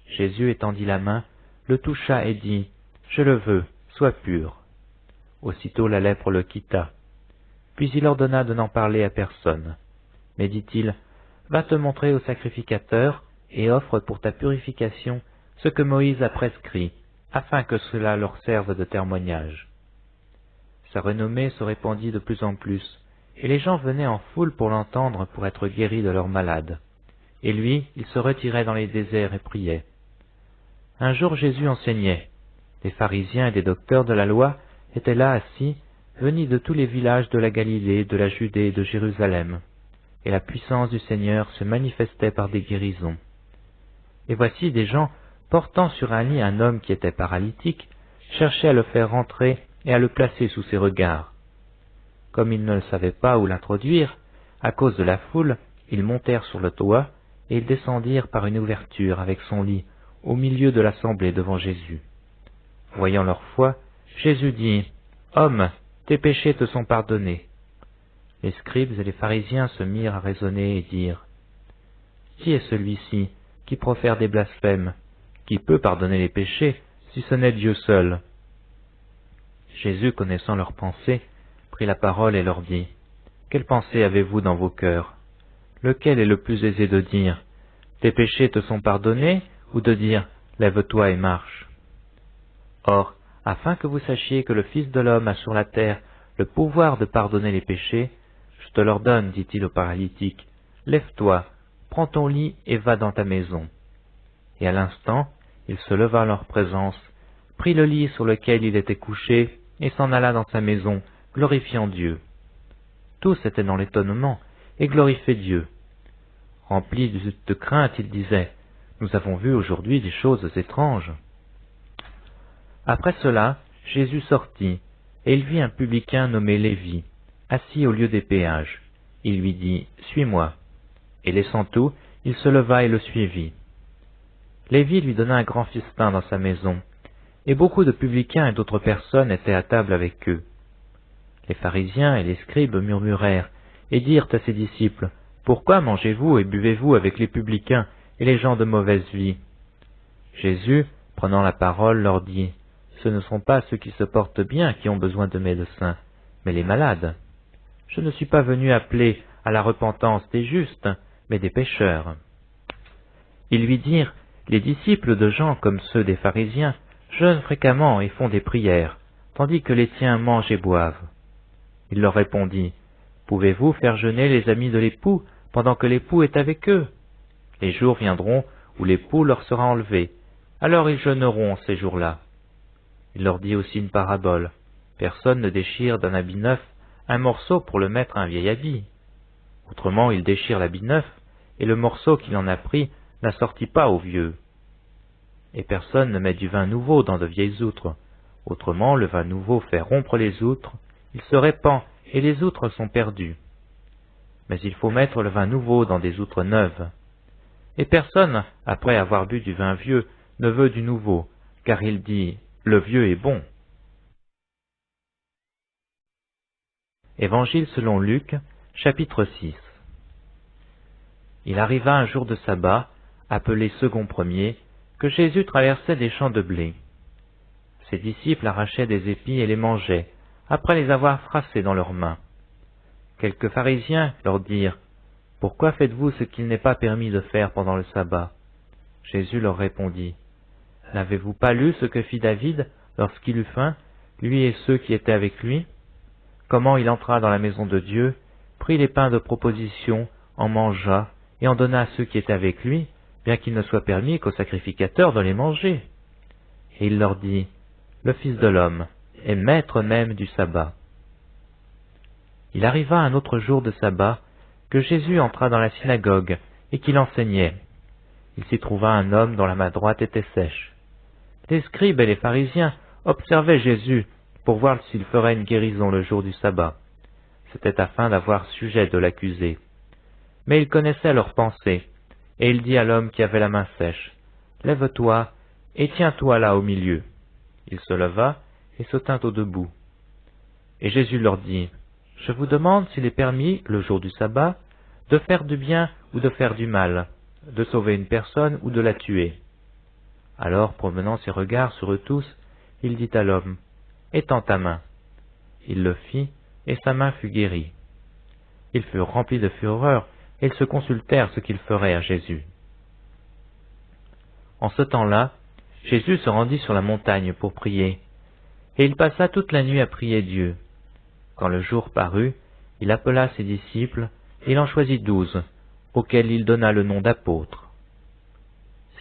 Jésus étendit la main, le toucha et dit, « Je le veux, sois pur. » Aussitôt la lèpre le quitta. Puis il ordonna de n'en parler à personne. Mais dit-il, « Va te montrer au sacrificateur, et offre pour ta purification ce que Moïse a prescrit, afin que cela leur serve de témoignage. » Sa renommée se répandit de plus en plus, et les gens venaient en foule pour l'entendre pour être guéris de leurs malades. Et lui, il se retirait dans les déserts et priait. Un jour Jésus enseignait. Des pharisiens et des docteurs de la loi étaient là assis, venus de tous les villages de la Galilée, de la Judée et de Jérusalem. Et la puissance du Seigneur se manifestait par des guérisons. Et voici des gens, portant sur un lit un homme qui était paralytique, cherchaient à le faire rentrer et à le placer sous ses regards. Comme ils ne savaient pas où l'introduire, à cause de la foule, ils montèrent sur le toit, et ils descendirent par une ouverture avec son lit, au milieu de l'assemblée devant Jésus. Voyant leur foi, Jésus dit, « Homme, tes péchés te sont pardonnés. » Les scribes et les pharisiens se mirent à raisonner et dirent, « Qui est celui-ci qui profère des blasphèmes? Qui peut pardonner les péchés, si ce n'est Dieu seul ?» Jésus, connaissant leurs pensées, prit la parole et leur dit, « Quelle pensée avez-vous dans vos cœurs? Lequel est le plus aisé de dire, « Tes péchés te sont pardonnés » ou de dire, « Lève-toi et marche » Or, afin que vous sachiez que le Fils de l'homme a sur la terre le pouvoir de pardonner les péchés, je te l'ordonne, dit-il au paralytique, lève-toi, prends ton lit et va dans ta maison. Et à l'instant, il se leva en leur présence, prit le lit sur lequel il était couché, et s'en alla dans sa maison, glorifiant Dieu. Tous étaient dans l'étonnement, et glorifiaient Dieu. Remplis de crainte, ils disaient, nous avons vu aujourd'hui des choses étranges. Après cela, Jésus sortit, et il vit un publicain nommé Lévi, assis au lieu des péages. Il lui dit, suis-moi. Et laissant tout, il se leva et le suivit. Lévi lui donna un grand festin dans sa maison, et beaucoup de publicains et d'autres personnes étaient à table avec eux. Les pharisiens et les scribes murmurèrent, et dirent à ses disciples, « Pourquoi mangez-vous et buvez-vous avec les publicains et les gens de mauvaise vie ?» Jésus, prenant la parole, leur dit, « Ce ne sont pas ceux qui se portent bien qui ont besoin de médecins, mais les malades. Je ne suis pas venu appeler à la repentance des justes, mais des pécheurs. » Ils lui dirent, « Les disciples de Jean, comme ceux des pharisiens, jeûnent fréquemment et font des prières, tandis que les tiens mangent et boivent. » Il leur répondit, « Pouvez-vous faire jeûner les amis de l'époux pendant que l'époux est avec eux? Les jours viendront où l'époux leur sera enlevé, alors ils jeûneront ces jours-là. » Il leur dit aussi une parabole. « Personne ne déchire d'un habit neuf un morceau pour le mettre à un vieil habit. Autrement il déchire l'habit neuf, et le morceau qu'il en a pris n'assortit pas au vieux. Et personne ne met du vin nouveau dans de vieilles outres. Autrement le vin nouveau fait rompre les outres, il se répand, et les outres sont perdues. Mais il faut mettre le vin nouveau dans des outres neuves. Et personne, après avoir bu du vin vieux, ne veut du nouveau, car il dit, le vieux est bon. » Évangile selon Luc, chapitre 6. Il arriva un jour de sabbat, appelé second premier, que Jésus traversait des champs de blé. Ses disciples arrachaient des épis et les mangeaient, après les avoir froissés dans leurs mains. Quelques pharisiens leur dirent, « Pourquoi faites-vous ce qu'il n'est pas permis de faire pendant le sabbat ?» Jésus leur répondit, « N'avez-vous pas lu ce que fit David lorsqu'il eut faim, lui et ceux qui étaient avec lui? Comment il entra dans la maison de Dieu, prit les pains de proposition, en mangea, et en donna à ceux qui étaient avec lui, bien qu'il ne soit permis qu'aux sacrificateurs de les manger. Et il leur dit, « Le Fils de l'homme est maître même du sabbat. » Il arriva un autre jour de sabbat, que Jésus entra dans la synagogue, et qu'il enseignait. Il s'y trouva un homme dont la main droite était sèche. Les scribes et les pharisiens observaient Jésus, pour voir s'il ferait une guérison le jour du sabbat. C'était afin d'avoir sujet de l'accuser. Mais il connaissait leurs pensées, et il dit à l'homme qui avait la main sèche, « Lève-toi, et tiens-toi là au milieu. » Il se leva, et se tint au debout. Et Jésus leur dit, « Je vous demande s'il est permis, le jour du sabbat, de faire du bien ou de faire du mal, de sauver une personne ou de la tuer. » Alors, promenant ses regards sur eux tous, il dit à l'homme, « Étends ta main. » Il le fit, et sa main fut guérie. Ils furent remplis de fureur, et ils se consultèrent ce qu'ils feraient à Jésus. En ce temps-là, Jésus se rendit sur la montagne pour prier, et il passa toute la nuit à prier Dieu. Quand le jour parut, il appela ses disciples, et il en choisit 12, auxquels il donna le nom d'apôtres.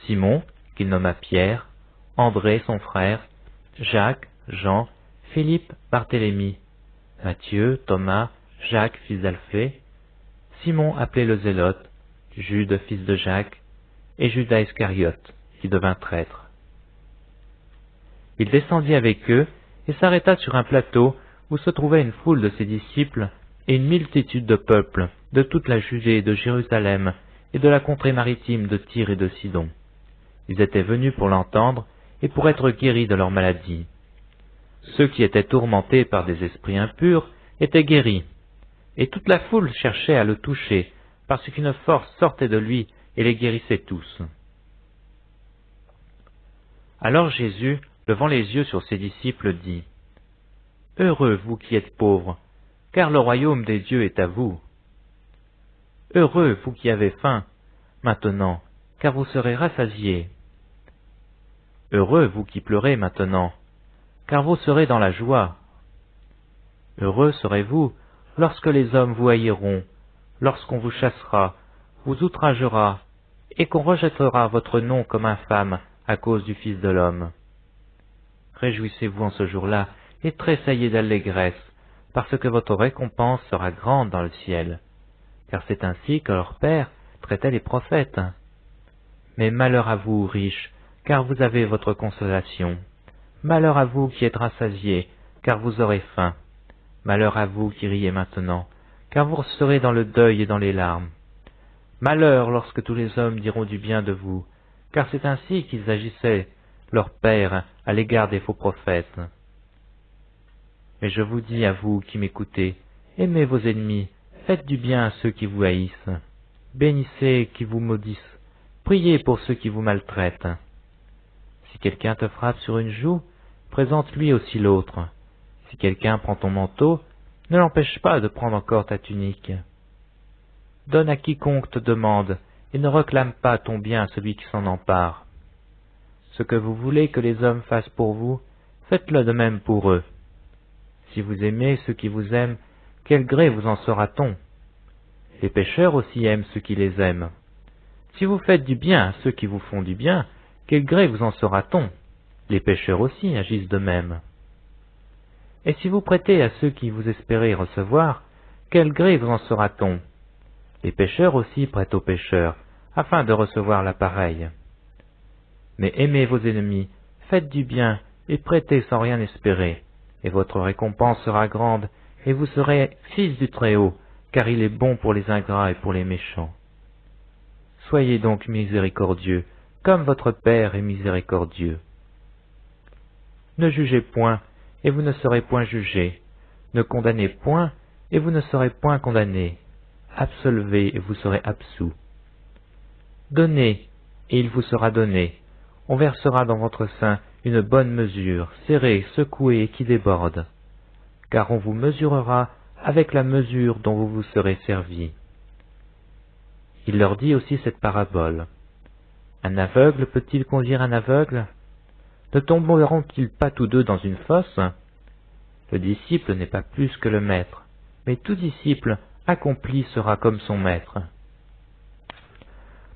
Simon, qu'il nomma Pierre, André son frère, Jacques, Jean, Philippe, Barthélemy, Matthieu, Thomas, Jacques, fils d'Alphée, Simon appelé le Zélote, Jude, fils de Jacques, et Judas Iscariote, qui devint traître. Il descendit avec eux et s'arrêta sur un plateau où se trouvait une foule de ses disciples et une multitude de peuple de toute la Judée, de Jérusalem et de la contrée maritime de Tyr et de Sidon. Ils étaient venus pour l'entendre et pour être guéris de leur maladie. Ceux qui étaient tourmentés par des esprits impurs étaient guéris, et toute la foule cherchait à le toucher, parce qu'une force sortait de lui et les guérissait tous. Alors Jésus, levant les yeux sur ses disciples, dit, « Heureux vous qui êtes pauvres, car le royaume des dieux est à vous. Heureux vous qui avez faim, maintenant, car vous serez rassasiés. Heureux vous qui pleurez maintenant, car vous serez dans la joie. Heureux serez-vous lorsque les hommes vous haïront, lorsqu'on vous chassera, vous outragera, et qu'on rejettera votre nom comme infâme à cause du Fils de l'homme. Réjouissez-vous en ce jour-là, et tressaillez d'allégresse, parce que votre récompense sera grande dans le ciel, car c'est ainsi que leur Père traitait les prophètes. Mais malheur à vous, riches, car vous avez votre consolation. Malheur à vous qui êtes rassasiés, car vous aurez faim. Malheur à vous qui riez maintenant, car vous serez dans le deuil et dans les larmes. Malheur lorsque tous les hommes diront du bien de vous, car c'est ainsi qu'ils agissaient, leur Père, à l'égard des faux prophètes. Mais je vous dis à vous qui m'écoutez, aimez vos ennemis, faites du bien à ceux qui vous haïssent, bénissez qui vous maudissent, priez pour ceux qui vous maltraitent. Si quelqu'un te frappe sur une joue, présente-lui aussi l'autre. Si quelqu'un prend ton manteau, ne l'empêche pas de prendre encore ta tunique. Donne à quiconque te demande, et ne réclame pas ton bien à celui qui s'en empare. Ce que vous voulez que les hommes fassent pour vous, faites-le de même pour eux. Si vous aimez ceux qui vous aiment, quel gré vous en sera-t-on? Les pécheurs aussi aiment ceux qui les aiment. Si vous faites du bien à ceux qui vous font du bien, quel gré vous en sera-t-on? Les pécheurs aussi agissent de même. Et si vous prêtez à ceux qui vous espérez recevoir, quel gré vous en sera-t-on? Les pécheurs aussi prêtent aux pécheurs, afin de recevoir l'appareil. Mais aimez vos ennemis, faites du bien, et prêtez sans rien espérer, et votre récompense sera grande, et vous serez fils du Très-Haut, car il est bon pour les ingrats et pour les méchants. Soyez donc miséricordieux, comme votre Père est miséricordieux. Ne jugez point, et vous ne serez point jugés. Ne condamnez point, et vous ne serez point condamnés. Absolvez, et vous serez absous. Donnez, et il vous sera donné. On versera dans votre sein une bonne mesure, serrée, secouée et qui déborde. Car on vous mesurera avec la mesure dont vous vous serez servis. Il leur dit aussi cette parabole. Un aveugle peut-il conduire un aveugle? Ne tomberont-ils pas tous deux dans une fosse? Le disciple n'est pas plus que le maître, mais tout disciple accompli sera comme son maître.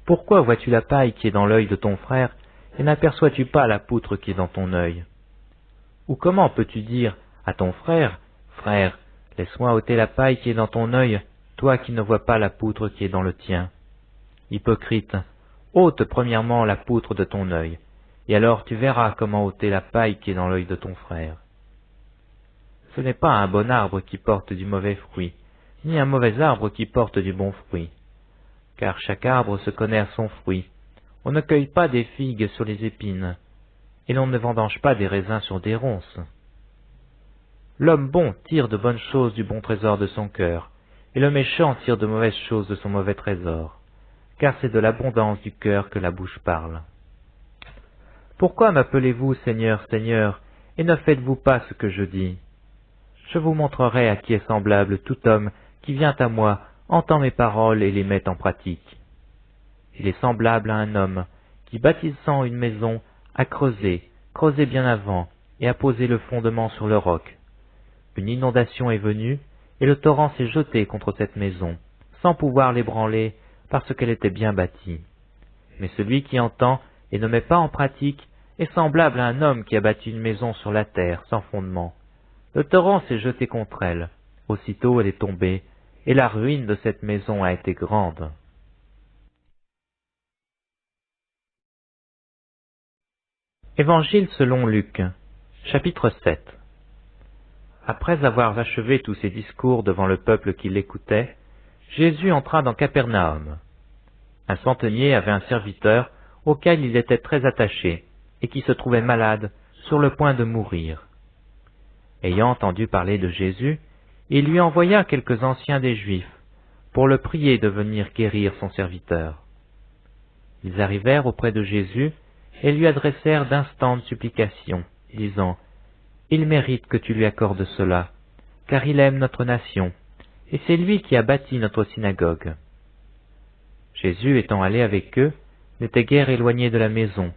Pourquoi vois-tu la paille qui est dans l'œil de ton frère, et n'aperçois-tu pas la poutre qui est dans ton œil? Ou comment peux-tu dire à ton frère, « Frère, laisse-moi ôter la paille qui est dans ton œil, toi qui ne vois pas la poutre qui est dans le tien ?» Hypocrite, ôte premièrement la poutre de ton œil, et alors tu verras comment ôter la paille qui est dans l'œil de ton frère. Ce n'est pas un bon arbre qui porte du mauvais fruit, ni un mauvais arbre qui porte du bon fruit. Car chaque arbre se connaît à son fruit. On ne cueille pas des figues sur les épines, et l'on ne vendange pas des raisins sur des ronces. L'homme bon tire de bonnes choses du bon trésor de son cœur, et le méchant tire de mauvaises choses de son mauvais trésor, car c'est de l'abondance du cœur que la bouche parle. Pourquoi m'appelez-vous Seigneur, Seigneur, et ne faites-vous pas ce que je dis? Je vous montrerai à qui est semblable tout homme qui vient à moi, entend mes paroles et les met en pratique. Il est semblable à un homme qui, bâtissant une maison, a creusé bien avant, et a posé le fondement sur le roc. Une inondation est venue, et le torrent s'est jeté contre cette maison, sans pouvoir l'ébranler, parce qu'elle était bien bâtie. Mais celui qui entend et ne met pas en pratique est semblable à un homme qui a bâti une maison sur la terre, sans fondement. Le torrent s'est jeté contre elle, aussitôt elle est tombée, et la ruine de cette maison a été grande. Évangile selon Luc, chapitre 7. Après avoir achevé tous ses discours devant le peuple qui l'écoutait, Jésus entra dans Capernaum. Un centenier avait un serviteur auquel il était très attaché, et qui se trouvait malade, sur le point de mourir. Ayant entendu parler de Jésus, il lui envoya quelques anciens des Juifs, pour le prier de venir guérir son serviteur. Ils arrivèrent auprès de Jésus, et lui adressèrent d'instantes supplications, disant, « Il mérite que tu lui accordes cela, car il aime notre nation, et c'est lui qui a bâti notre synagogue. » Jésus étant allé avec eux, n'était guère éloigné de la maison,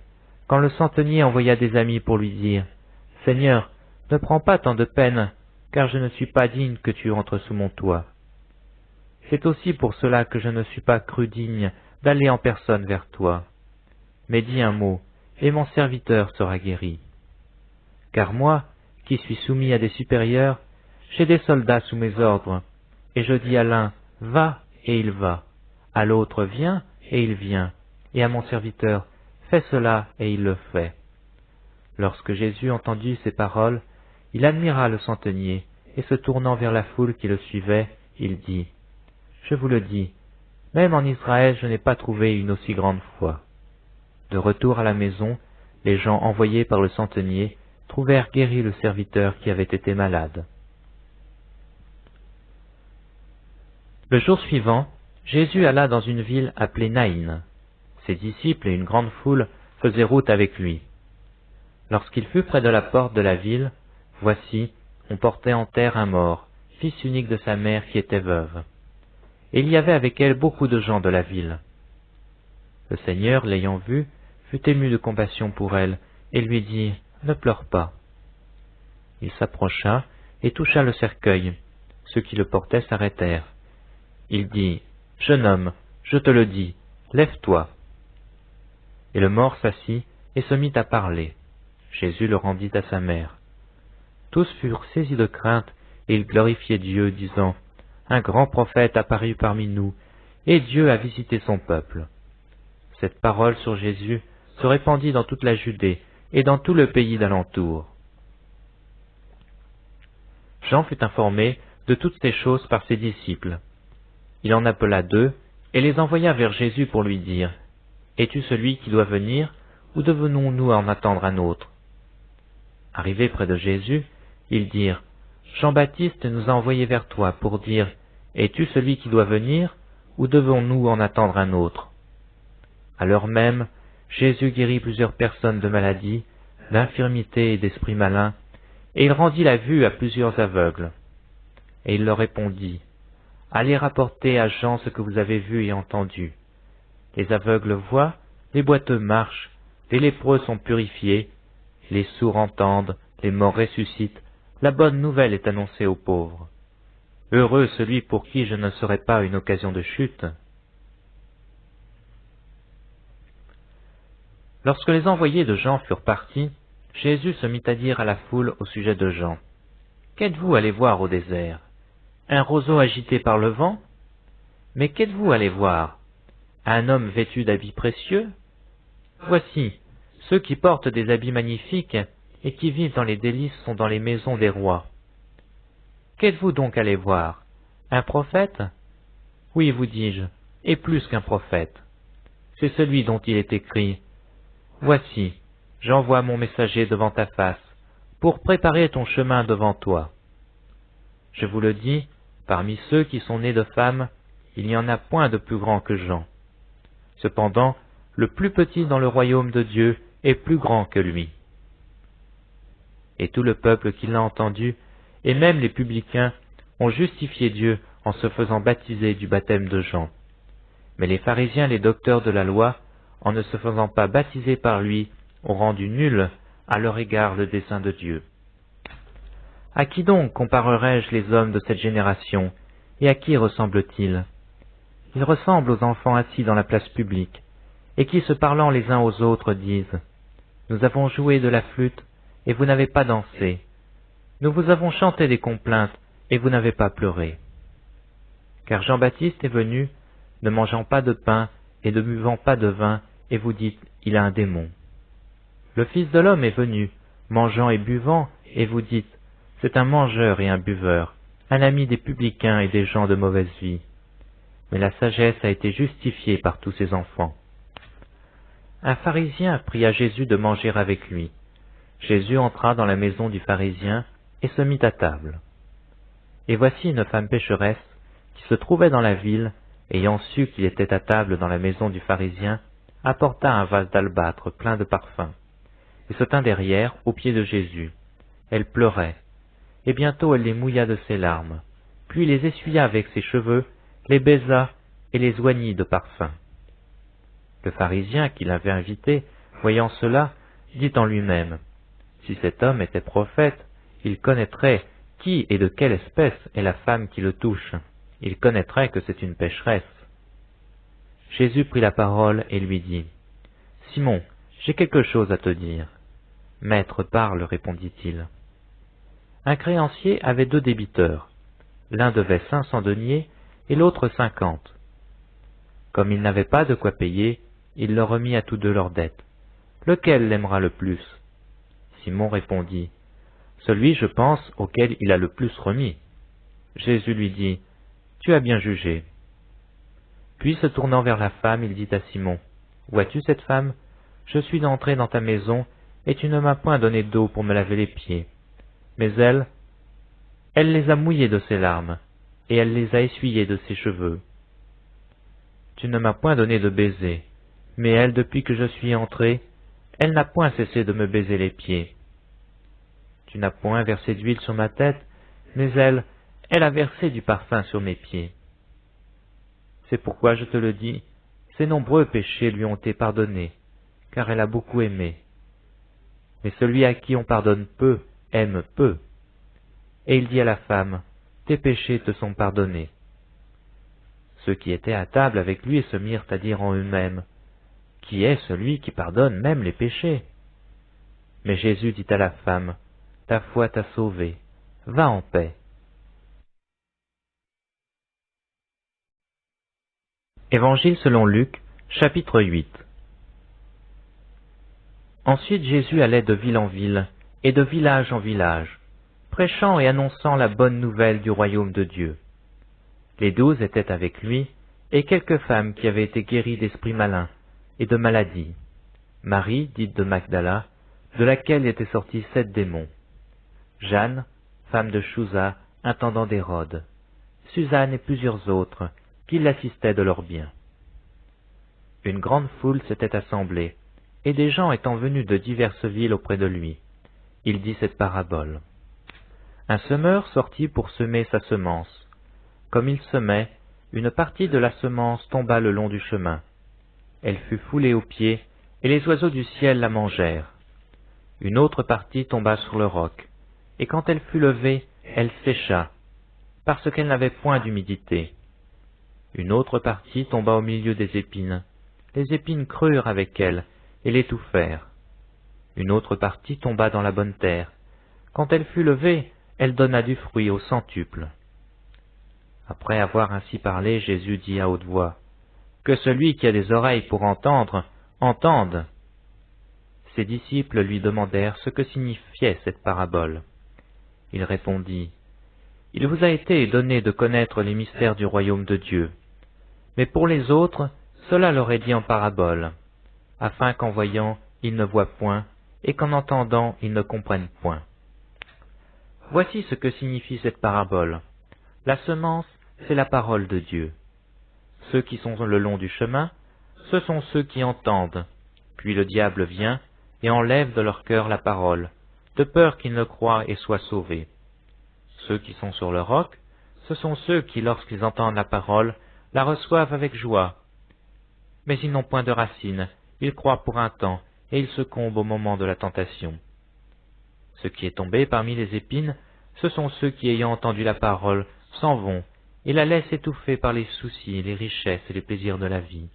quand le centenier envoya des amis pour lui dire, « Seigneur, ne prends pas tant de peine, car je ne suis pas digne que tu entres sous mon toit. C'est aussi pour cela que je ne suis pas cru digne d'aller en personne vers toi. Mais dis un mot, et mon serviteur sera guéri. Car moi, qui suis soumis à des supérieurs, j'ai des soldats sous mes ordres, et je dis à l'un, va, et il va, à l'autre, viens, et il vient, et à mon serviteur, fais cela, et il le fait. Lorsque Jésus entendit ces paroles, il admira le centenier, et se tournant vers la foule qui le suivait, il dit, je vous le dis, même en Israël je n'ai pas trouvé une aussi grande foi. De retour à la maison, les gens envoyés par le centenier trouvèrent guéri le serviteur qui avait été malade. Le jour suivant, Jésus alla dans une ville appelée Naïn. Ses disciples et une grande foule faisaient route avec lui. Lorsqu'il fut près de la porte de la ville, voici, on portait en terre un mort, fils unique de sa mère qui était veuve. Et il y avait avec elle beaucoup de gens de la ville. Le Seigneur, l'ayant vue, fut ému de compassion pour elle, et lui dit, « Ne pleure pas. » Il s'approcha et toucha le cercueil. Ceux qui le portaient s'arrêtèrent. Il dit, « Jeune homme, je te le dis, lève-toi. » Et le mort s'assit et se mit à parler. Jésus le rendit à sa mère. Tous furent saisis de crainte, et ils glorifiaient Dieu, disant, « Un grand prophète apparut parmi nous, et Dieu a visité son peuple. » Cette parole sur Jésus se répandit dans toute la Judée et dans tout le pays d'alentour. Jean fut informé de toutes ces choses par ses disciples. Il en appela 2 et les envoya vers Jésus pour lui dire, « Es-tu celui qui doit venir, ou devons-nous en attendre un autre ?» Arrivés près de Jésus, ils dirent, « Jean-Baptiste nous a envoyés vers toi pour dire, « Es-tu celui qui doit venir, ou devons-nous en attendre un autre ?» À l'heure même, Jésus guérit plusieurs personnes de maladies, d'infirmités et d'esprits malins, et il rendit la vue à plusieurs aveugles. Et il leur répondit, « Allez rapporter à Jean ce que vous avez vu et entendu. Les aveugles voient, les boiteux marchent, les lépreux sont purifiés, les sourds entendent, les morts ressuscitent, la bonne nouvelle est annoncée aux pauvres. Heureux celui pour qui je ne serai pas une occasion de chute. » Lorsque les envoyés de Jean furent partis, Jésus se mit à dire à la foule au sujet de Jean, « Qu'êtes-vous allé voir au désert? Un roseau agité par le vent? Mais qu'êtes-vous allé voir? Un homme vêtu d'habits précieux? Voici, ceux qui portent des habits magnifiques et qui vivent dans les délices sont dans les maisons des rois. Qu'êtes-vous donc allé voir? Un prophète? Oui, vous dis-je, et plus qu'un prophète. C'est celui dont il est écrit, « Voici, j'envoie mon messager devant ta face, pour préparer ton chemin devant toi. » Je vous le dis, parmi ceux qui sont nés de femmes, il n'y en a point de plus grand que Jean. Cependant, le plus petit dans le royaume de Dieu est plus grand que lui. Et tout le peuple qui l'a entendu, et même les publicains, ont justifié Dieu en se faisant baptiser du baptême de Jean. Mais les pharisiens et les docteurs de la loi, en ne se faisant pas baptiser par lui, ont rendu nul à leur égard le dessein de Dieu. À qui donc comparerai-je les hommes de cette génération, et à qui ressemblent-ils? Ils ressemblent aux enfants assis dans la place publique, et qui, se parlant les uns aux autres, disent « Nous avons joué de la flûte, et vous n'avez pas dansé. Nous vous avons chanté des complaintes, et vous n'avez pas pleuré. » Car Jean-Baptiste est venu, ne mangeant pas de pain, et ne buvant pas de vin, et vous dites « Il a un démon. » Le Fils de l'homme est venu, mangeant et buvant, et vous dites « C'est un mangeur et un buveur, un ami des publicains et des gens de mauvaise vie. » Mais la sagesse a été justifiée par tous ses enfants. Un pharisien pria Jésus de manger avec lui. Jésus entra dans la maison du pharisien et se mit à table. Et voici une femme pécheresse qui se trouvait dans la ville, ayant su qu'il était à table dans la maison du pharisien, apporta un vase d'albâtre plein de parfums, et se tint derrière, aux pieds de Jésus. Elle pleurait, et bientôt elle les mouilla de ses larmes, puis les essuya avec ses cheveux, les baisa et les oignit de parfum. Le pharisien qui l'avait invité, voyant cela, dit en lui-même, « Si cet homme était prophète, il connaîtrait Qui et de quelle espèce est la femme qui le touche? Il connaîtrait que c'est une pécheresse. Jésus prit la parole et lui dit, « Simon, j'ai quelque chose à te dire. »« Maître, parle, répondit-il. » Un créancier avait 2 débiteurs. L'un devait 500 deniers et l'autre 50. Comme il n'avait pas de quoi payer, il leur remit à tous 2 leurs dettes. Lequel l'aimera le plus? Simon répondit, « Celui, je pense, auquel il a le plus remis. » Jésus lui dit, « Tu as bien jugé. » Puis se tournant vers la femme, il dit à Simon, « Vois-tu cette femme? Je suis entré dans ta maison, et tu ne m'as point donné d'eau pour me laver les pieds. Mais elle les a mouillés de ses larmes, et elle les a essuyés de ses cheveux. Tu ne m'as point donné de baiser, mais elle, depuis que je suis entré, elle n'a point cessé de me baiser les pieds. Tu n'as point versé d'huile sur ma tête, mais elle a versé du parfum sur mes pieds. C'est pourquoi je te le dis, ses nombreux péchés lui ont été pardonnés, car elle a beaucoup aimé. Mais celui à qui on pardonne peu, aime peu. Et il dit à la femme, tes péchés te sont pardonnés. Ceux qui étaient à table avec lui se mirent à dire en eux-mêmes, qui est celui qui pardonne même les péchés? Mais Jésus dit à la femme, ta foi t'a sauvée, va en paix. Évangile selon Luc, chapitre 8. Ensuite Jésus allait de ville en ville et de village en village, prêchant et annonçant la bonne nouvelle du royaume de Dieu. Les 12 étaient avec lui, et quelques femmes qui avaient été guéries d'esprits malins et de maladies. Marie, dite de Magdala, de laquelle étaient sortis 7 démons. Jeanne, femme de Chouza, intendant d'Hérode. Suzanne et plusieurs autres, qui l'assistaient de leurs biens. Une grande foule s'était assemblée, et des gens étant venus de diverses villes auprès de lui. Il dit cette parabole. Un semeur sortit pour semer sa semence. Comme il semait, une partie de la semence tomba le long du chemin. Elle fut foulée aux pieds, et les oiseaux du ciel la mangèrent. Une autre partie tomba sur le roc, et quand elle fut levée, elle sécha, parce qu'elle n'avait point d'humidité. Une autre partie tomba au milieu des épines. Les épines crurent avec elle, et l'étouffèrent. Une autre partie tomba dans la bonne terre. Quand elle fut levée, elle donna du fruit au centuple. Après avoir ainsi parlé, Jésus dit à haute voix, « Que celui qui a des oreilles pour entendre, entende !» Ses disciples lui demandèrent ce que signifiait cette parabole. Il répondit, « Il vous a été donné de connaître les mystères du royaume de Dieu. Mais pour les autres, cela leur est dit en parabole, afin qu'en voyant, ils ne voient point, et qu'en entendant, ils ne comprennent point. Voici ce que signifie cette parabole. La semence, c'est la parole de Dieu. Ceux qui sont le long du chemin, ce sont ceux qui entendent. Puis le diable vient et enlève de leur cœur la parole, de peur qu'ils ne croient et soient sauvés. Ceux qui sont sur le roc, ce sont ceux qui, lorsqu'ils entendent la parole, la reçoivent avec joie. Mais ils n'ont point de racines, ils croient pour un temps, et ils succombent au moment de la tentation. Ce qui est tombé parmi les épines, ce sont ceux qui, ayant entendu la parole, s'en vont, et la laissent étouffer par les soucis, les richesses et les plaisirs de la vie.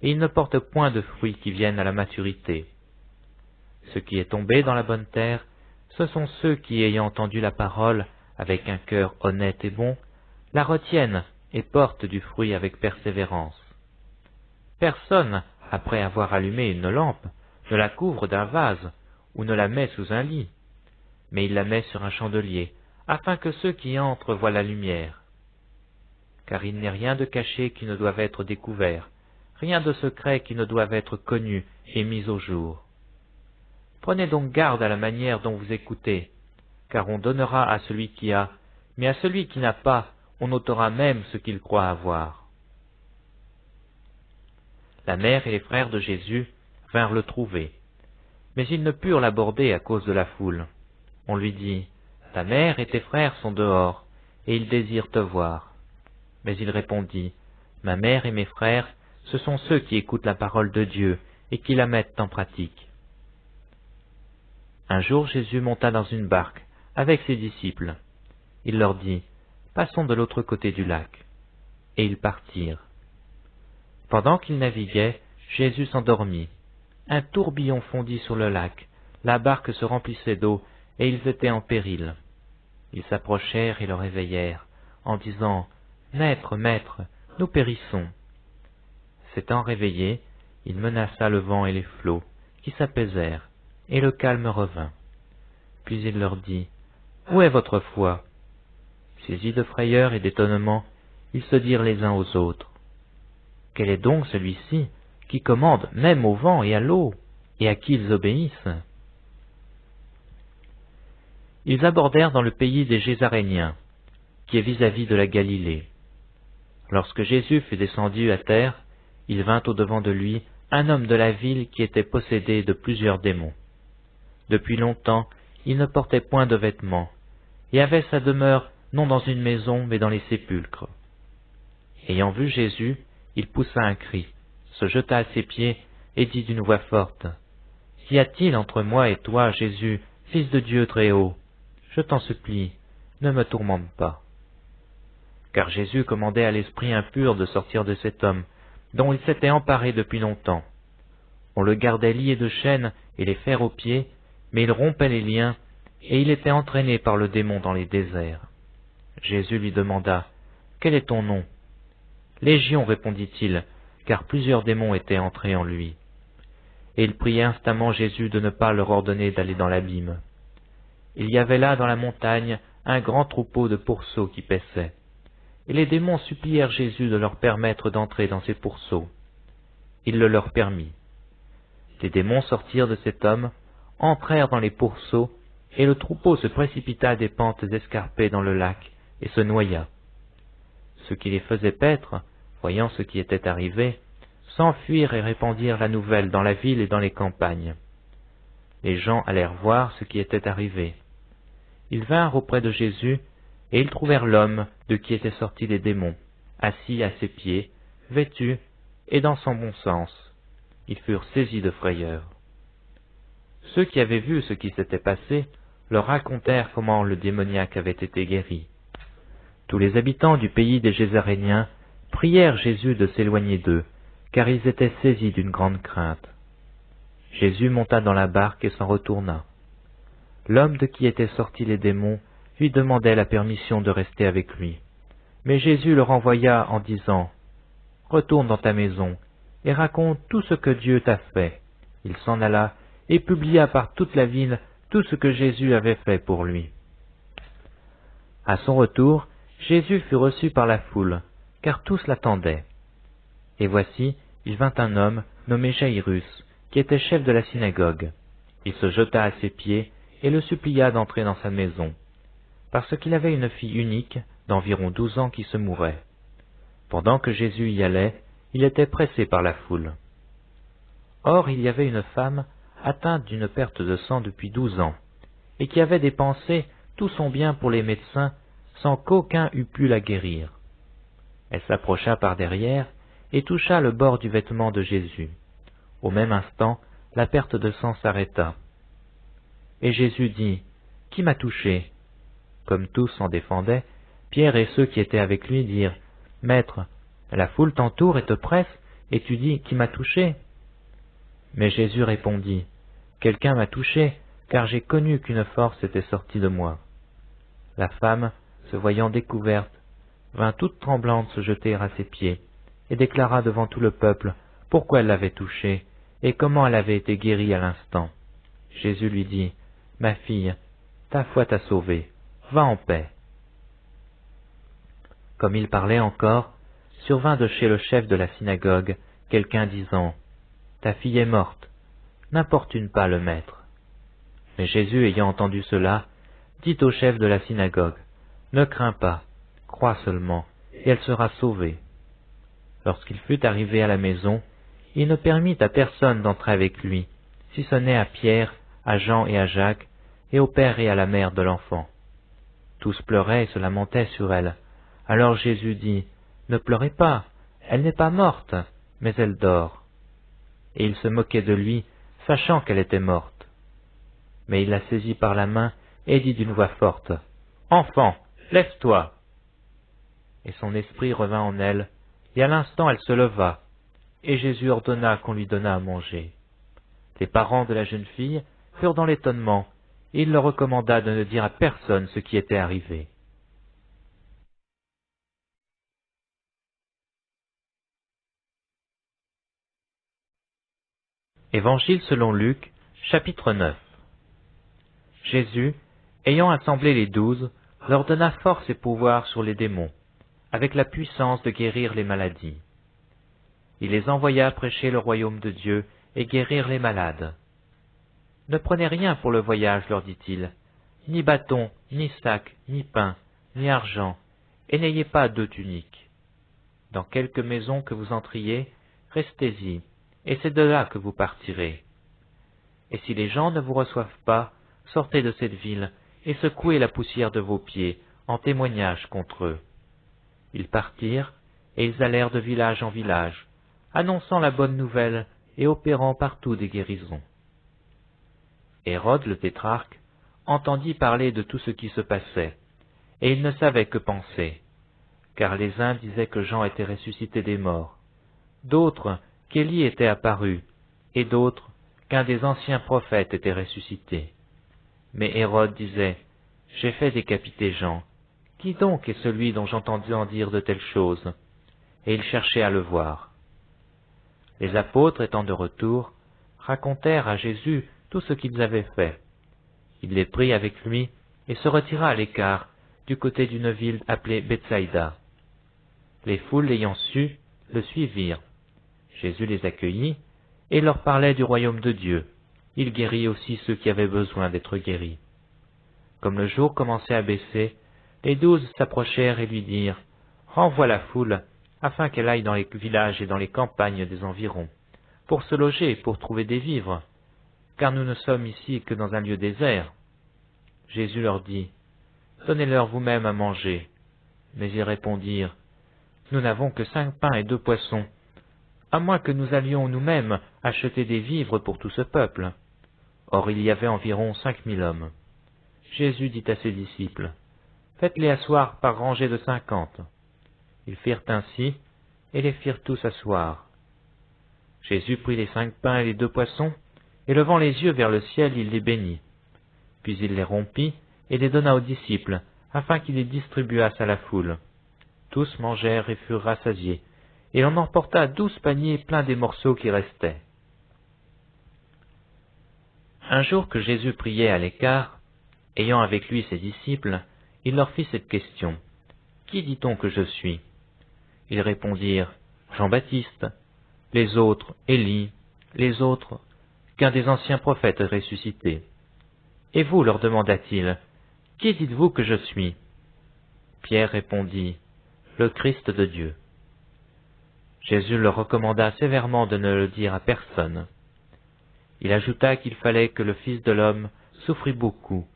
Et ils ne portent point de fruits qui viennent à la maturité. Ce qui est tombé dans la bonne terre, ce sont ceux qui, ayant entendu la parole, avec un cœur honnête et bon, la retiennent et portent du fruit avec persévérance. Personne, après avoir allumé une lampe, ne la couvre d'un vase ou ne la met sous un lit, mais il la met sur un chandelier, afin que ceux qui entrent voient la lumière. Car il n'est rien de caché qui ne doive être découvert, rien de secret qui ne doive être connu et mis au jour. Prenez donc garde à la manière dont vous écoutez, car on donnera à celui qui a, mais à celui qui n'a pas, on ôtera même ce qu'il croit avoir. La mère et les frères de Jésus vinrent le trouver, mais ils ne purent l'aborder à cause de la foule. On lui dit, « Ta mère et tes frères sont dehors, et ils désirent te voir. » Mais il répondit, « Ma mère et mes frères, ce sont ceux qui écoutent la parole de Dieu et qui la mettent en pratique. » Un jour Jésus monta dans une barque avec ses disciples. il leur dit, « Passons de l'autre côté du lac. » Et ils partirent. Pendant qu'ils naviguaient, Jésus s'endormit. Un tourbillon fondit sur le lac, la barque se remplissait d'eau, et ils étaient en péril. Ils s'approchèrent et le réveillèrent, en disant, « Maître, maître, nous périssons. » S'étant réveillé, il menaça le vent et les flots, qui s'apaisèrent, et le calme revint. Puis il leur dit, « Où est votre foi ?» Saisis de frayeur et d'étonnement, ils se dirent les uns aux autres, « Quel est donc celui-ci qui commande même au vent et à l'eau, et à qui ils obéissent ?» Ils abordèrent dans le pays des Gésaréniens, qui est vis-à-vis de la Galilée. Lorsque Jésus fut descendu à terre, il vint au-devant de lui un homme de la ville qui était possédé de plusieurs démons. Depuis longtemps, il ne portait point de vêtements, et avait sa demeure non dans une maison, mais dans les sépulcres. Ayant vu Jésus, il poussa un cri, se jeta à ses pieds, et dit d'une voix forte, « Qu'y a-t-il entre moi et toi, Jésus, Fils de Dieu très haut? Je t'en supplie, ne me tourmente pas. » Car Jésus commandait à l'esprit impur de sortir de cet homme, dont il s'était emparé depuis longtemps. On le gardait lié de chaînes et les fers aux pieds, mais il rompait les liens, et il était entraîné par le démon dans les déserts. Jésus lui demanda, « Quel est ton nom ?» « Légion, répondit-il, car plusieurs démons étaient entrés en lui. Et il priait instamment Jésus de ne pas leur ordonner d'aller dans l'abîme. Il y avait là dans la montagne un grand troupeau de pourceaux qui paissaient. Et les démons supplièrent Jésus de leur permettre d'entrer dans ces pourceaux. Il le leur permit. Les démons sortirent de cet homme, entrèrent dans les pourceaux, et le troupeau se précipita des pentes escarpées dans le lac, et se noya. Ceux qui les faisaient paître, voyant ce qui était arrivé, s'enfuirent et répandirent la nouvelle dans la ville et dans les campagnes. Les gens allèrent voir ce qui était arrivé. Ils vinrent auprès de Jésus, et ils trouvèrent l'homme de qui étaient sortis les démons, assis à ses pieds, vêtu, et dans son bon sens. Ils furent saisis de frayeur. Ceux qui avaient vu ce qui s'était passé leur racontèrent comment le démoniaque avait été guéri. Tous les habitants du pays des Gésaréniens prièrent Jésus de s'éloigner d'eux, car ils étaient saisis d'une grande crainte. Jésus monta dans la barque et s'en retourna. L'homme de qui étaient sortis les démons lui demandait la permission de rester avec lui. Mais Jésus le renvoya en disant, « Retourne dans ta maison et raconte tout ce que Dieu t'a fait. » Il s'en alla et publia par toute la ville tout ce que Jésus avait fait pour lui. À son retour, Jésus fut reçu par la foule, car tous l'attendaient. Et voici, il vint un homme nommé Jaïrus, qui était chef de la synagogue. Il se jeta à ses pieds et le supplia d'entrer dans sa maison, parce qu'il avait une fille unique d'environ 12 ans qui se mourait. Pendant que Jésus y allait, il était pressé par la foule. Or il y avait une femme atteinte d'une perte de sang depuis 12 ans, et qui avait dépensé tout son bien pour les médecins, sans qu'aucun eût pu la guérir. Elle s'approcha par derrière et toucha le bord du vêtement de Jésus. Au même instant, la perte de sang s'arrêta. Et Jésus dit, « Qui m'a touché ?» Comme tous s'en défendaient, Pierre et ceux qui étaient avec lui dirent, « Maître, la foule t'entoure et te presse, et tu dis, qui m'a touché ?» Mais Jésus répondit, « Quelqu'un m'a touché, car j'ai connu qu'une force était sortie de moi. » La femme, se voyant découverte, vint toute tremblante se jeter à ses pieds, et déclara devant tout le peuple pourquoi elle l'avait touché, et comment elle avait été guérie à l'instant. Jésus lui dit, « Ma fille, ta foi t'a sauvée, va en paix. » Comme il parlait encore, survint de chez le chef de la synagogue quelqu'un disant, « Ta fille est morte, n'importune pas le maître. » Mais Jésus, ayant entendu cela, dit au chef de la synagogue, « Ne crains pas, crois seulement, et elle sera sauvée. » Lorsqu'il fut arrivé à la maison, il ne permit à personne d'entrer avec lui, si ce n'est à Pierre, à Jean et à Jacques, et au père et à la mère de l'enfant. Tous pleuraient et se lamentaient sur elle. Alors Jésus dit, « Ne pleurez pas, elle n'est pas morte, mais elle dort. » Et il se moquait de lui, sachant qu'elle était morte. Mais il la saisit par la main et dit d'une voix forte, « Enfant, Lève-toi. Et son esprit revint en elle, et à l'instant elle se leva, et Jésus ordonna qu'on lui donnât à manger. Les parents de la jeune fille furent dans l'étonnement, et il leur recommanda de ne dire à personne ce qui était arrivé. Évangile selon Luc, chapitre 9. Jésus, ayant assemblé les 12, leur donna force et pouvoir sur les démons, avec la puissance de guérir les maladies. Il les envoya prêcher le royaume de Dieu et guérir les malades. Ne prenez rien pour le voyage, leur dit-il, ni bâton, ni sac, ni pain, ni argent, et n'ayez pas 2 tuniques. Dans quelque maison que vous entriez, restez-y, et c'est de là que vous partirez. Et si les gens ne vous reçoivent pas, sortez de cette ville, et secouez la poussière de vos pieds, en témoignage contre eux. Ils partirent, et ils allèrent de village en village, annonçant la bonne nouvelle et opérant partout des guérisons. Hérode le tétrarque entendit parler de tout ce qui se passait, et il ne savait que penser, car les uns disaient que Jean était ressuscité des morts, d'autres qu'Élie était apparu, et d'autres qu'un des anciens prophètes était ressuscité. Mais Hérode disait, « J'ai fait décapiter Jean. Qui donc est celui dont j'entendis en dire de telles choses ?» Et il cherchait à le voir. Les apôtres, étant de retour, racontèrent à Jésus tout ce qu'ils avaient fait. Il les prit avec lui et se retira à l'écart, du côté d'une ville appelée Bethsaïda. Les foules l'ayant su, le suivirent. Jésus les accueillit et leur parlait du royaume de Dieu. Il guérit aussi ceux qui avaient besoin d'être guéris. Comme le jour commençait à baisser, les 12 s'approchèrent et lui dirent, « Renvoie la foule, afin qu'elle aille dans les villages et dans les campagnes des environs, pour se loger et pour trouver des vivres, car nous ne sommes ici que dans un lieu désert. » Jésus leur dit, « Donnez-leur vous-même à manger. » Mais ils répondirent, « Nous n'avons que 5 pains et 2 poissons, à moins que nous allions nous-mêmes acheter des vivres pour tout ce peuple. » Or il y avait environ 5000 hommes. Jésus dit à ses disciples, « Faites-les asseoir par rangées de 50. » Ils firent ainsi, et les firent tous asseoir. Jésus prit les 5 pains et les 2 poissons, et levant les yeux vers le ciel, il les bénit. Puis il les rompit, et les donna aux disciples, afin qu'ils les distribuassent à la foule. Tous mangèrent et furent rassasiés, et l'on emporta 12 paniers pleins des morceaux qui restaient. Un jour que Jésus priait à l'écart, ayant avec lui ses disciples, il leur fit cette question, « Qui dit-on que je suis ?» Ils répondirent, « Jean-Baptiste », les autres, « Élie », les autres, « qu'un des anciens prophètes est ressuscité. » Et vous, leur demanda-t-il, « Qui dites-vous que je suis ?» Pierre répondit, « Le Christ de Dieu. » Jésus leur recommanda sévèrement de ne le dire à personne. Il ajouta qu'il fallait que le Fils de l'homme souffrit beaucoup,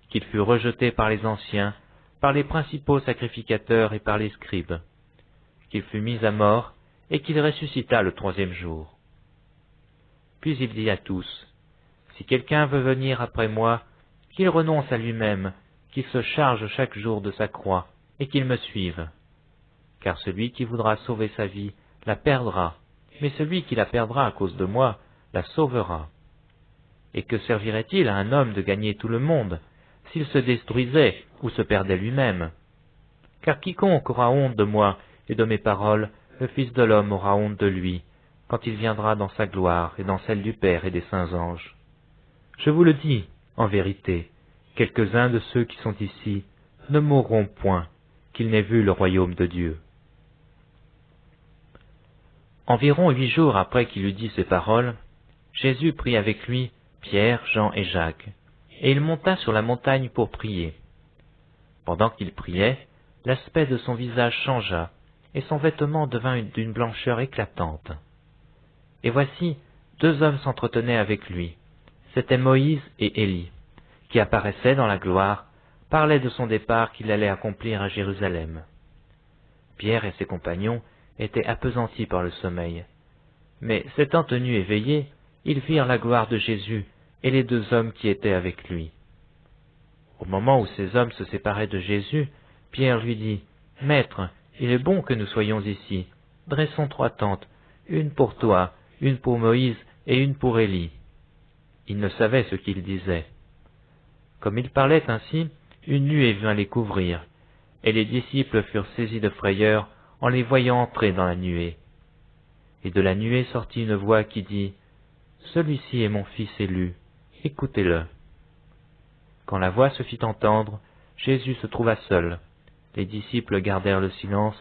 qu'il fût rejeté par les anciens, par les principaux sacrificateurs et par les scribes, qu'il fût mis à mort et qu'il ressuscita le 3e jour. Puis il dit à tous, « Si quelqu'un veut venir après moi, qu'il renonce à lui-même, qu'il se charge chaque jour de sa croix et qu'il me suive. Car celui qui voudra sauver sa vie la perdra, mais celui qui la perdra à cause de moi la sauvera. Et que servirait-il à un homme de gagner tout le monde, s'il se détruisait ou se perdait lui-même? Car quiconque aura honte de moi et de mes paroles, le Fils de l'homme aura honte de lui, quand il viendra dans sa gloire et dans celle du Père et des saints anges. Je vous le dis, en vérité, quelques-uns de ceux qui sont ici ne mourront point, qu'ils n'aient vu le royaume de Dieu. » Environ 8 jours après qu'il eut dit ces paroles, Jésus prit avec lui Pierre, Jean et Jacques, et il monta sur la montagne pour prier. Pendant qu'il priait, l'aspect de son visage changea, et son vêtement devint d'une blancheur éclatante. Et voici, 2 hommes s'entretenaient avec lui. C'étaient Moïse et Élie, qui apparaissaient dans la gloire, parlaient de son départ qu'il allait accomplir à Jérusalem. Pierre et ses compagnons étaient appesantis par le sommeil. Mais s'étant tenus éveillés, ils virent la gloire de Jésus et les 2 hommes qui étaient avec lui. Au moment où ces hommes se séparaient de Jésus, Pierre lui dit, « Maître, il est bon que nous soyons ici. Dressons 3 tentes, une pour toi, une pour Moïse et une pour Élie. » Il ne savait ce qu'il disait. Comme il parlait ainsi, une nuée vint les couvrir, et les disciples furent saisis de frayeur en les voyant entrer dans la nuée. Et de la nuée sortit une voix qui dit, « Celui-ci est mon fils élu, écoutez-le. » Quand la voix se fit entendre, Jésus se trouva seul. Les disciples gardèrent le silence,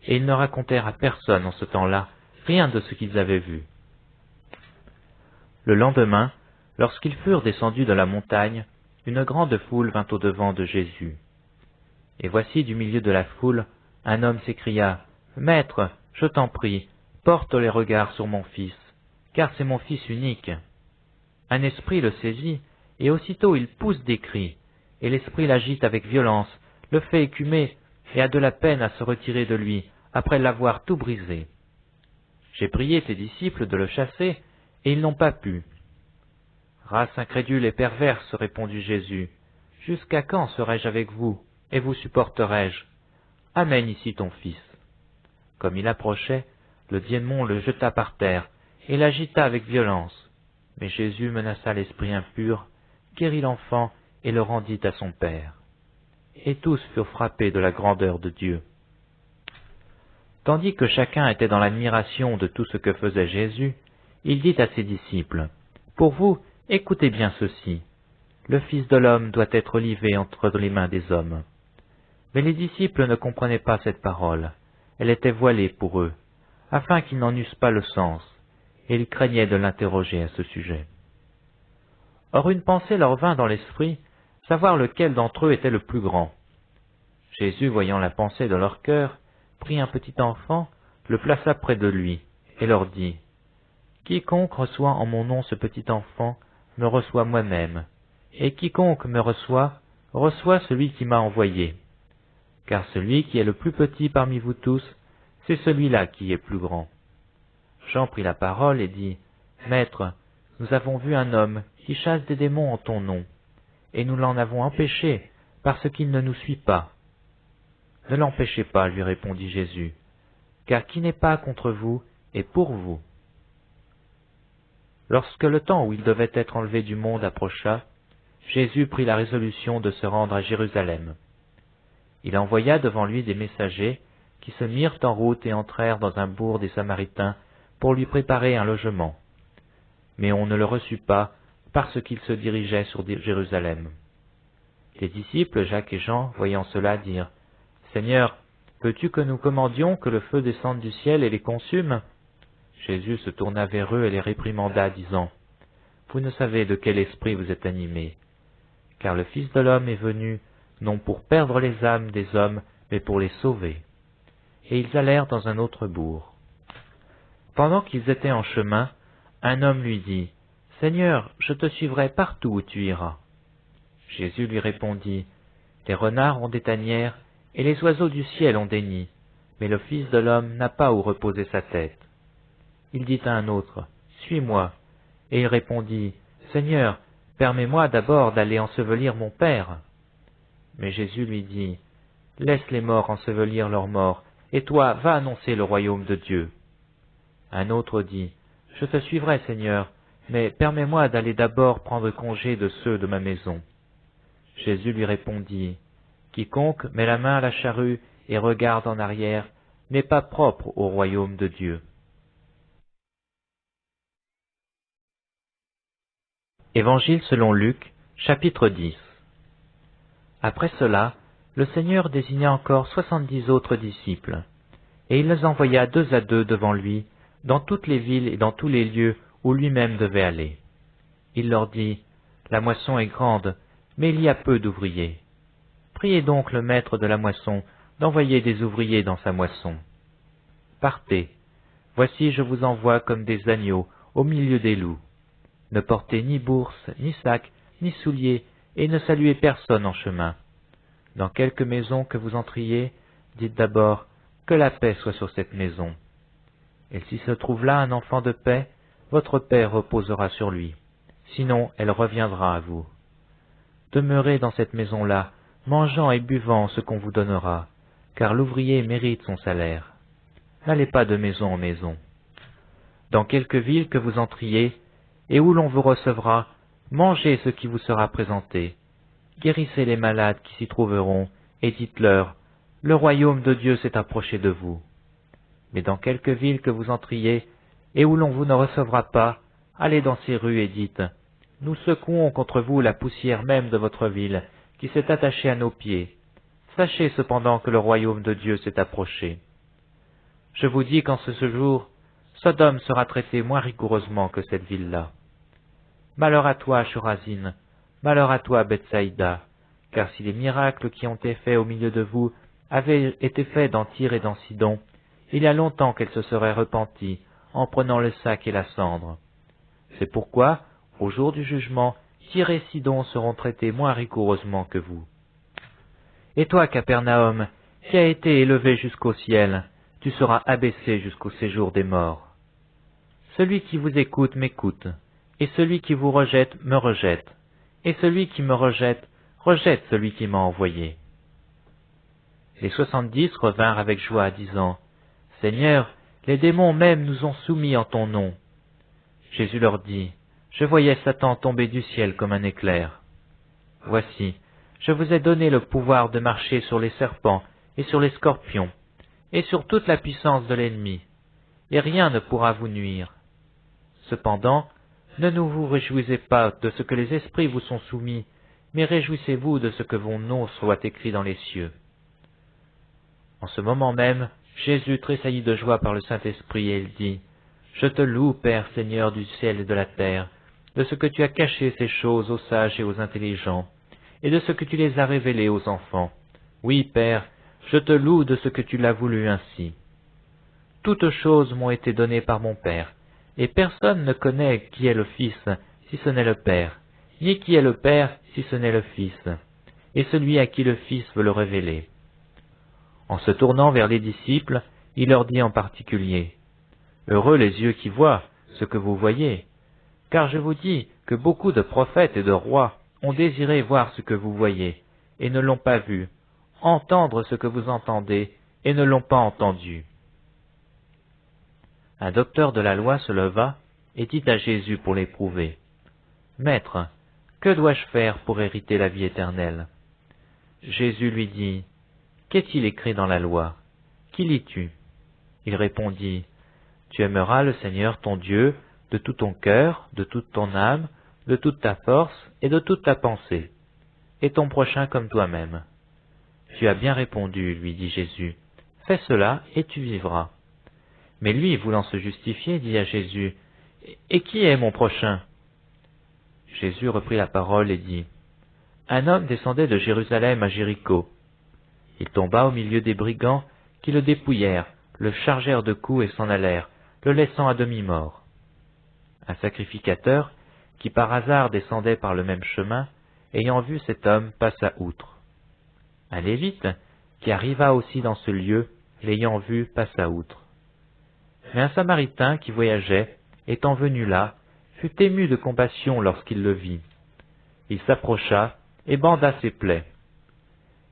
et ils ne racontèrent à personne en ce temps-là rien de ce qu'ils avaient vu. Le lendemain, lorsqu'ils furent descendus de la montagne, une grande foule vint au-devant de Jésus. Et voici du milieu de la foule, un homme s'écria, « Maître, je t'en prie, porte les regards sur mon fils, car c'est mon fils unique. » Un esprit le saisit, et aussitôt il pousse des cris, et l'esprit l'agite avec violence, le fait écumer, et a de la peine à se retirer de lui, après l'avoir tout brisé. J'ai prié tes disciples de le chasser, et ils n'ont pas pu. Race incrédule et perverse, répondit Jésus, jusqu'à quand serai-je avec vous, et vous supporterai-je? Amène ici ton fils. Comme il approchait, le démon le jeta par terre, et l'agita avec violence. Mais Jésus menaça l'esprit impur, guérit l'enfant, et le rendit à son père. Et tous furent frappés de la grandeur de Dieu. Tandis que chacun était dans l'admiration de tout ce que faisait Jésus, il dit à ses disciples, « Pour vous, écoutez bien ceci. Le Fils de l'homme doit être livré entre les mains des hommes. » Mais les disciples ne comprenaient pas cette parole. Elle était voilée pour eux, afin qu'ils n'en eussent pas le sens, et ils craignaient de l'interroger à ce sujet. Or une pensée leur vint dans l'esprit, savoir lequel d'entre eux était le plus grand. Jésus, voyant la pensée de leur cœur, prit un petit enfant, le plaça près de lui, et leur dit, « Quiconque reçoit en mon nom ce petit enfant, me reçoit moi-même, et quiconque me reçoit, reçoit celui qui m'a envoyé. Car celui qui est le plus petit parmi vous tous, c'est celui-là qui est plus grand. » Jean prit la parole et dit, « Maître, nous avons vu un homme qui chasse des démons en ton nom, et nous l'en avons empêché, parce qu'il ne nous suit pas. » « Ne l'empêchez pas, lui répondit Jésus, car qui n'est pas contre vous est pour vous. » Lorsque le temps où il devait être enlevé du monde approcha, Jésus prit la résolution de se rendre à Jérusalem. Il envoya devant lui des messagers qui se mirent en route et entrèrent dans un bourg des Samaritains pour lui préparer un logement. Mais on ne le reçut pas parce qu'il se dirigeait sur Jérusalem. Les disciples, Jacques et Jean, voyant cela, dirent, « Seigneur, veux-tu que nous commandions que le feu descende du ciel et les consume ?» Jésus se tourna vers eux et les réprimanda, disant, « Vous ne savez de quel esprit vous êtes animés, car le Fils de l'homme est venu, non pour perdre les âmes des hommes, mais pour les sauver. » Et ils allèrent dans un autre bourg. Pendant qu'ils étaient en chemin, un homme lui dit, « Seigneur, je te suivrai partout où tu iras. » Jésus lui répondit, « Les renards ont des tanières, et les oiseaux du ciel ont des nids, mais le Fils de l'homme n'a pas où reposer sa tête. » Il dit à un autre, « Suis-moi. » Et il répondit, « Seigneur, permets-moi d'abord d'aller ensevelir mon Père. » Mais Jésus lui dit, « Laisse les morts ensevelir leurs morts, et toi, va annoncer le royaume de Dieu. » Un autre dit, « Je te suivrai, Seigneur, mais permets-moi d'aller d'abord prendre congé de ceux de ma maison. » Jésus lui répondit, « Quiconque met la main à la charrue et regarde en arrière n'est pas propre au royaume de Dieu. » Évangile selon Luc, chapitre 10. Après cela, le Seigneur désigna encore 70 autres disciples, et il les envoya 2 à 2 devant lui, dans toutes les villes et dans tous les lieux où lui-même devait aller. Il leur dit, « La moisson est grande, mais il y a peu d'ouvriers. Priez donc le maître de la moisson d'envoyer des ouvriers dans sa moisson. Partez, voici je vous envoie comme des agneaux au milieu des loups. Ne portez ni bourse, ni sac, ni souliers, et ne saluez personne en chemin. Dans quelque maison que vous entriez, dites d'abord, que la paix soit sur cette maison. Et s'il se trouve là un enfant de paix, votre paix reposera sur lui, sinon elle reviendra à vous. Demeurez dans cette maison-là, mangeant et buvant ce qu'on vous donnera, car l'ouvrier mérite son salaire. N'allez pas de maison en maison. Dans quelque ville que vous entriez, et où l'on vous recevra, mangez ce qui vous sera présenté. Guérissez les malades qui s'y trouveront, et dites-leur, le royaume de Dieu s'est approché de vous. Mais dans quelque ville que vous entriez, et où l'on vous ne recevra pas, allez dans ces rues et dites, nous secouons contre vous la poussière même de votre ville, qui s'est attachée à nos pieds. Sachez cependant que le royaume de Dieu s'est approché. Je vous dis qu'en ce jour, Sodome sera traité moins rigoureusement que cette ville-là. Malheur à toi, Chorazine, malheur à toi, Bethsaïda, car si les miracles qui ont été faits au milieu de vous avaient été faits dans Tyr et dans Sidon, il y a longtemps qu'elle se serait repentie en prenant le sac et la cendre. C'est pourquoi, au jour du jugement, Tyr et Sidon seront traités moins rigoureusement que vous. Et toi, Capernaum, qui as été élevé jusqu'au ciel, tu seras abaissé jusqu'au séjour des morts. Celui qui vous écoute m'écoute, et celui qui vous rejette me rejette, et celui qui me rejette rejette celui qui m'a envoyé. Les 70 revinrent avec joie, disant, « Seigneur, les démons même nous ont soumis en ton nom. » Jésus leur dit, « Je voyais Satan tomber du ciel comme un éclair. Voici, je vous ai donné le pouvoir de marcher sur les serpents et sur les scorpions, et sur toute la puissance de l'ennemi, et rien ne pourra vous nuire. Cependant, ne vous réjouissez pas de ce que les esprits vous sont soumis, mais réjouissez-vous de ce que vos noms soient écrits dans les cieux. » En ce moment même, Jésus tressaillit de joie par le Saint-Esprit, et il dit, « Je te loue, Père Seigneur du ciel et de la terre, de ce que tu as caché ces choses aux sages et aux intelligents, et de ce que tu les as révélées aux enfants. Oui, Père, je te loue de ce que tu l'as voulu ainsi. Toutes choses m'ont été données par mon Père, et personne ne connaît qui est le Fils, si ce n'est le Père, ni qui est le Père, si ce n'est le Fils, et celui à qui le Fils veut le révéler. » En se tournant vers les disciples, il leur dit en particulier, « Heureux les yeux qui voient ce que vous voyez, car je vous dis que beaucoup de prophètes et de rois ont désiré voir ce que vous voyez, et ne l'ont pas vu, entendre ce que vous entendez, et ne l'ont pas entendu. » Un docteur de la loi se leva et dit à Jésus pour l'éprouver, « Maître, que dois-je faire pour hériter la vie éternelle ?» Jésus lui dit, « Qu'est-il écrit dans la loi? Qui lis-tu » Il répondit, « Tu aimeras le Seigneur ton Dieu de tout ton cœur, de toute ton âme, de toute ta force et de toute ta pensée, et ton prochain comme toi-même. » « Tu as bien répondu, lui dit Jésus, fais cela et tu vivras. » Mais lui, voulant se justifier, dit à Jésus, « Et qui est mon prochain ?» Jésus reprit la parole et dit, « Un homme descendait de Jérusalem à Jéricho. Il tomba au milieu des brigands qui le dépouillèrent, le chargèrent de coups et s'en allèrent, le laissant à demi-mort. Un sacrificateur, qui par hasard descendait par le même chemin, ayant vu cet homme, passa outre. Un lévite, qui arriva aussi dans ce lieu, l'ayant vu, passa outre. Mais un Samaritain qui voyageait, étant venu là, fut ému de compassion lorsqu'il le vit. Il s'approcha et banda ses plaies,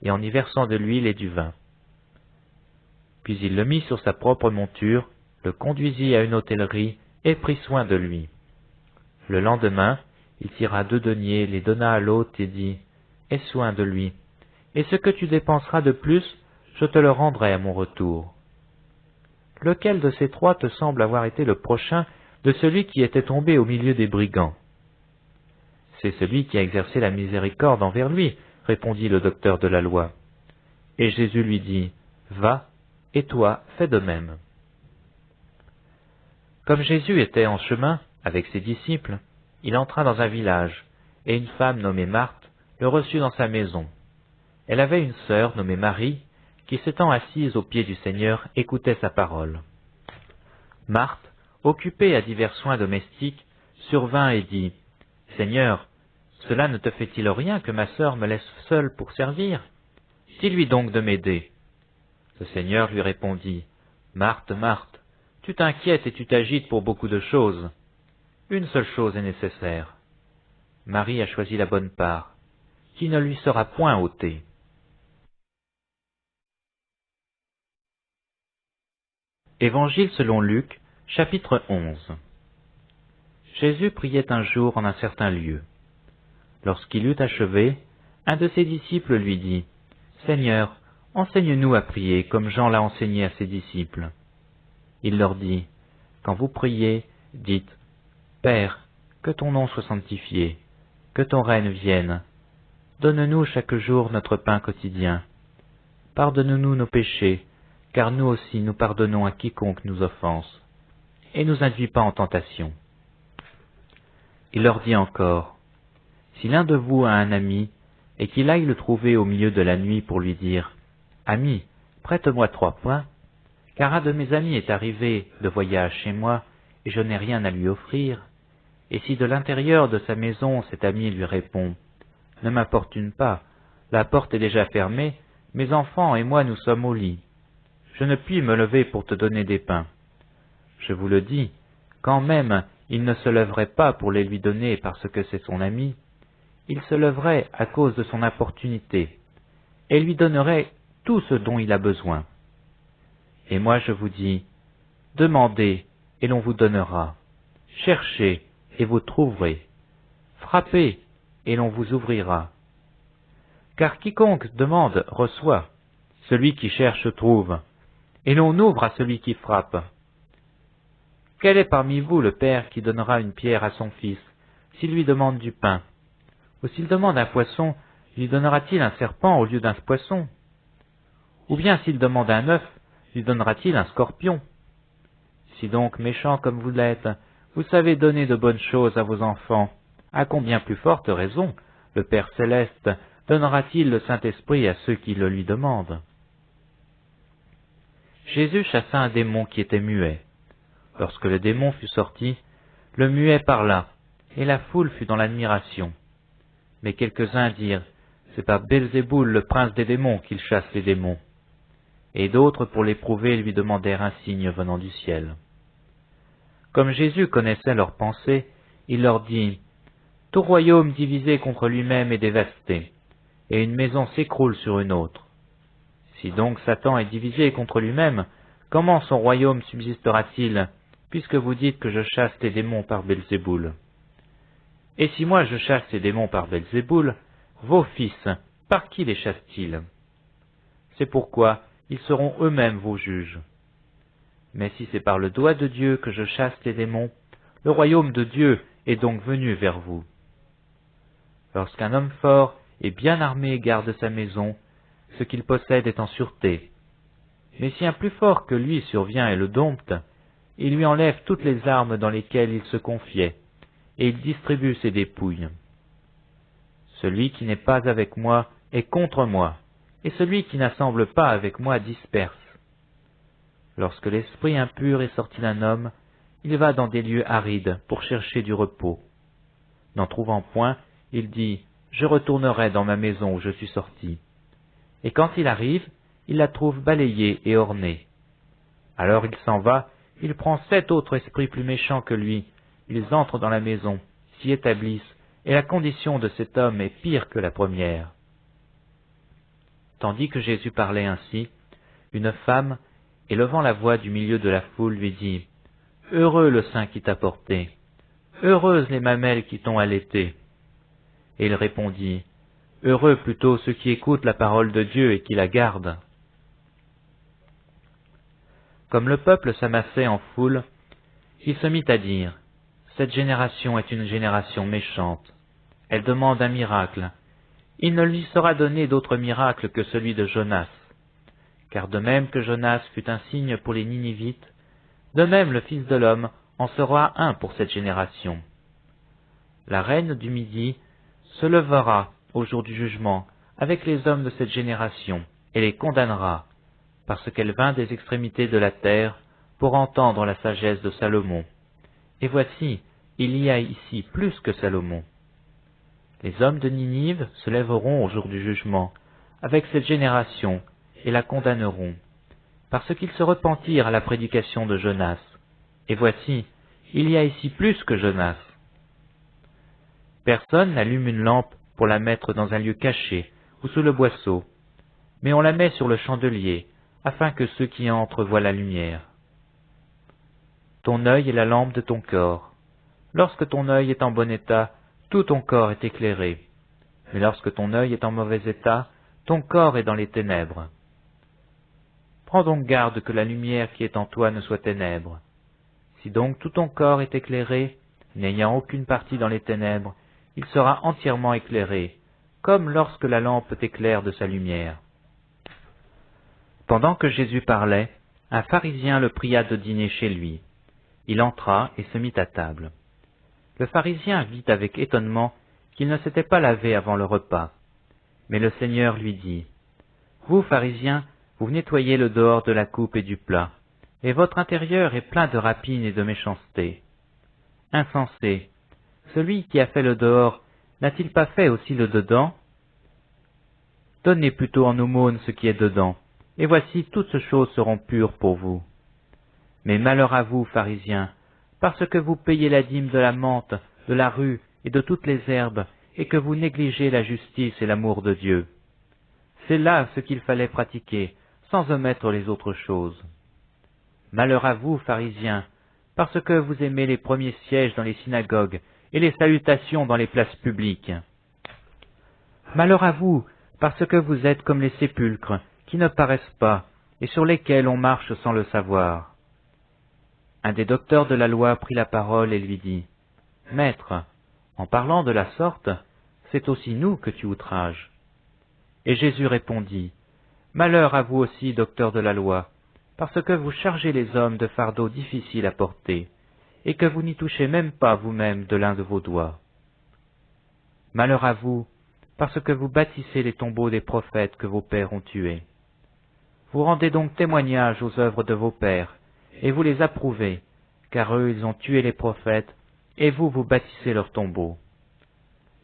et en y versant de l'huile et du vin. Puis il le mit sur sa propre monture, le conduisit à une hôtellerie et prit soin de lui. Le lendemain, il tira 2 deniers, les donna à l'hôte et dit, « Aie soin de lui, et ce que tu dépenseras de plus, je te le rendrai à mon retour. » Lequel de ces 3 te semble avoir été le prochain de celui qui était tombé au milieu des brigands? C'est celui qui a exercé la miséricorde envers lui, répondit le docteur de la loi. Et Jésus lui dit, va, et toi, fais de même. Comme Jésus était en chemin avec ses disciples, il entra dans un village, et une femme nommée Marthe le reçut dans sa maison. Elle avait une sœur nommée Marie, qui s'étant assise aux pieds du Seigneur, écoutait sa parole. Marthe, occupée à divers soins domestiques, survint et dit, « Seigneur, cela ne te fait-il rien que ma sœur me laisse seule pour servir? Dis-lui donc de m'aider. » Le Seigneur lui répondit, « Marthe, Marthe, tu t'inquiètes et tu t'agites pour beaucoup de choses. Une seule chose est nécessaire. Marie a choisi la bonne part, qui ne lui sera point ôtée. » Évangile selon Luc, chapitre 11. Jésus priait un jour en un certain lieu. Lorsqu'il eut achevé, un de ses disciples lui dit, « Seigneur, enseigne-nous à prier comme Jean l'a enseigné à ses disciples. » Il leur dit, « Quand vous priez, dites, « Père, que ton nom soit sanctifié, que ton règne vienne. Donne-nous chaque jour notre pain quotidien. Pardonne-nous nos péchés, car nous aussi nous pardonnons à quiconque nous offense. Et nous induis pas en tentation. » Il leur dit encore, « Si l'un de vous a un ami, et qu'il aille le trouver au milieu de la nuit pour lui dire, « Ami, prête-moi 3 points, car un de mes amis est arrivé de voyage chez moi, et je n'ai rien à lui offrir. » Et si de l'intérieur de sa maison cet ami lui répond, « Ne m'importune pas, la porte est déjà fermée, mes enfants et moi nous sommes au lit. Je ne puis me lever pour te donner des pains. » Je vous le dis, quand même il ne se lèverait pas pour les lui donner parce que c'est son ami, il se lèverait à cause de son importunité, et lui donnerait tout ce dont il a besoin. Et moi je vous dis, demandez, et l'on vous donnera. Cherchez, et vous trouverez. Frappez, et l'on vous ouvrira. Car quiconque demande reçoit, celui qui cherche trouve, et l'on ouvre à celui qui frappe. Quel est parmi vous le père qui donnera une pierre à son fils, s'il lui demande du pain? Ou s'il demande un poisson, lui donnera-t-il un serpent au lieu d'un poisson? Ou bien s'il demande un œuf, lui donnera-t-il un scorpion? Si donc, méchants comme vous l'êtes, vous savez donner de bonnes choses à vos enfants, à combien plus forte raison le Père céleste donnera-t-il le Saint-Esprit à ceux qui le lui demandent? Jésus chassa un démon qui était muet. Lorsque le démon fut sorti, le muet parla, et la foule fut dans l'admiration. Mais quelques-uns dirent, « C'est par Belzéboul, le prince des démons, qu'il chasse les démons. » Et d'autres, pour l'éprouver, lui demandèrent un signe venant du ciel. Comme Jésus connaissait leurs pensées, il leur dit, « Tout royaume divisé contre lui-même est dévasté, et une maison s'écroule sur une autre. Si donc Satan est divisé contre lui-même, comment son royaume subsistera-t-il, puisque vous dites que je chasse les démons par Belzéboul? Et si moi je chasse les démons par Belzéboul, vos fils, par qui les chassent-ils? C'est pourquoi ils seront eux-mêmes vos juges. Mais si c'est par le doigt de Dieu que je chasse les démons, le royaume de Dieu est donc venu vers vous. Lorsqu'un homme fort et bien armé garde sa maison, ce qu'il possède est en sûreté. Mais si un plus fort que lui survient et le dompte, il lui enlève toutes les armes dans lesquelles il se confiait, et il distribue ses dépouilles. Celui qui n'est pas avec moi est contre moi, et celui qui n'assemble pas avec moi disperse. Lorsque l'esprit impur est sorti d'un homme, il va dans des lieux arides pour chercher du repos. N'en trouvant point, il dit, « Je retournerai dans ma maison où je suis sorti. » Et quand il arrive, il la trouve balayée et ornée. Alors il s'en va, il prend 7 autres esprits plus méchants que lui, ils entrent dans la maison, s'y établissent, et la condition de cet homme est pire que la première. Tandis que Jésus parlait ainsi, une femme, élevant la voix du milieu de la foule, lui dit, « Heureux le sein qui t'a porté, heureuses les mamelles qui t'ont allaité. » Et il répondit, « Heureux plutôt ceux qui écoutent la parole de Dieu et qui la gardent. » Comme le peuple s'amassait en foule, il se mit à dire, « Cette génération est une génération méchante. Elle demande un miracle. Il ne lui sera donné d'autre miracle que celui de Jonas. Car de même que Jonas fut un signe pour les Ninivites, de même le Fils de l'homme en sera un pour cette génération. La reine du Midi se lèvera au jour du jugement avec les hommes de cette génération et les condamnera, parce qu'elle vint des extrémités de la terre pour entendre la sagesse de Salomon. Et voici, il y a ici plus que Salomon. Les hommes de Ninive se lèveront au jour du jugement avec cette génération et la condamneront, parce qu'ils se repentirent à la prédication de Jonas. Et voici, il y a ici plus que Jonas. Personne n'allume une lampe pour la mettre dans un lieu caché ou sous le boisseau, mais on la met sur le chandelier, afin que ceux qui entrent voient la lumière. Ton œil est la lampe de ton corps. Lorsque ton œil est en bon état, tout ton corps est éclairé. Mais lorsque ton œil est en mauvais état, ton corps est dans les ténèbres. Prends donc garde que la lumière qui est en toi ne soit ténèbres. Si donc tout ton corps est éclairé, n'ayant aucune partie dans les ténèbres, il sera entièrement éclairé, comme lorsque la lampe t'éclaire de sa lumière. Pendant que Jésus parlait, un pharisien le pria de dîner chez lui. Il entra et se mit à table. Le pharisien vit avec étonnement qu'il ne s'était pas lavé avant le repas. Mais le Seigneur lui dit, « Vous, pharisiens, vous nettoyez le dehors de la coupe et du plat, et votre intérieur est plein de rapine et de méchanceté. Insensé, celui qui a fait le dehors n'a-t-il pas fait aussi le dedans? Donnez plutôt en aumône ce qui est dedans, et voici toutes choses seront pures pour vous. Mais malheur à vous, pharisiens, parce que vous payez la dîme de la menthe, de la rue et de toutes les herbes, et que vous négligez la justice et l'amour de Dieu. C'est là ce qu'il fallait pratiquer, sans omettre les autres choses. Malheur à vous, pharisiens, parce que vous aimez les premiers sièges dans les synagogues et les salutations dans les places publiques. Malheur à vous, parce que vous êtes comme les sépulcres, qui ne paraissent pas, et sur lesquels on marche sans le savoir. Un des docteurs de la loi prit la parole et lui dit, « Maître, en parlant de la sorte, c'est aussi nous que tu outrages. » Et Jésus répondit, « Malheur à vous aussi, docteurs de la loi, parce que vous chargez les hommes de fardeaux difficiles à porter, et que vous n'y touchez même pas vous-même de l'un de vos doigts. Malheur à vous, parce que vous bâtissez les tombeaux des prophètes que vos pères ont tués. Vous rendez donc témoignage aux œuvres de vos pères, et vous les approuvez, car eux ils ont tué les prophètes, et vous, vous bâtissez leurs tombeaux.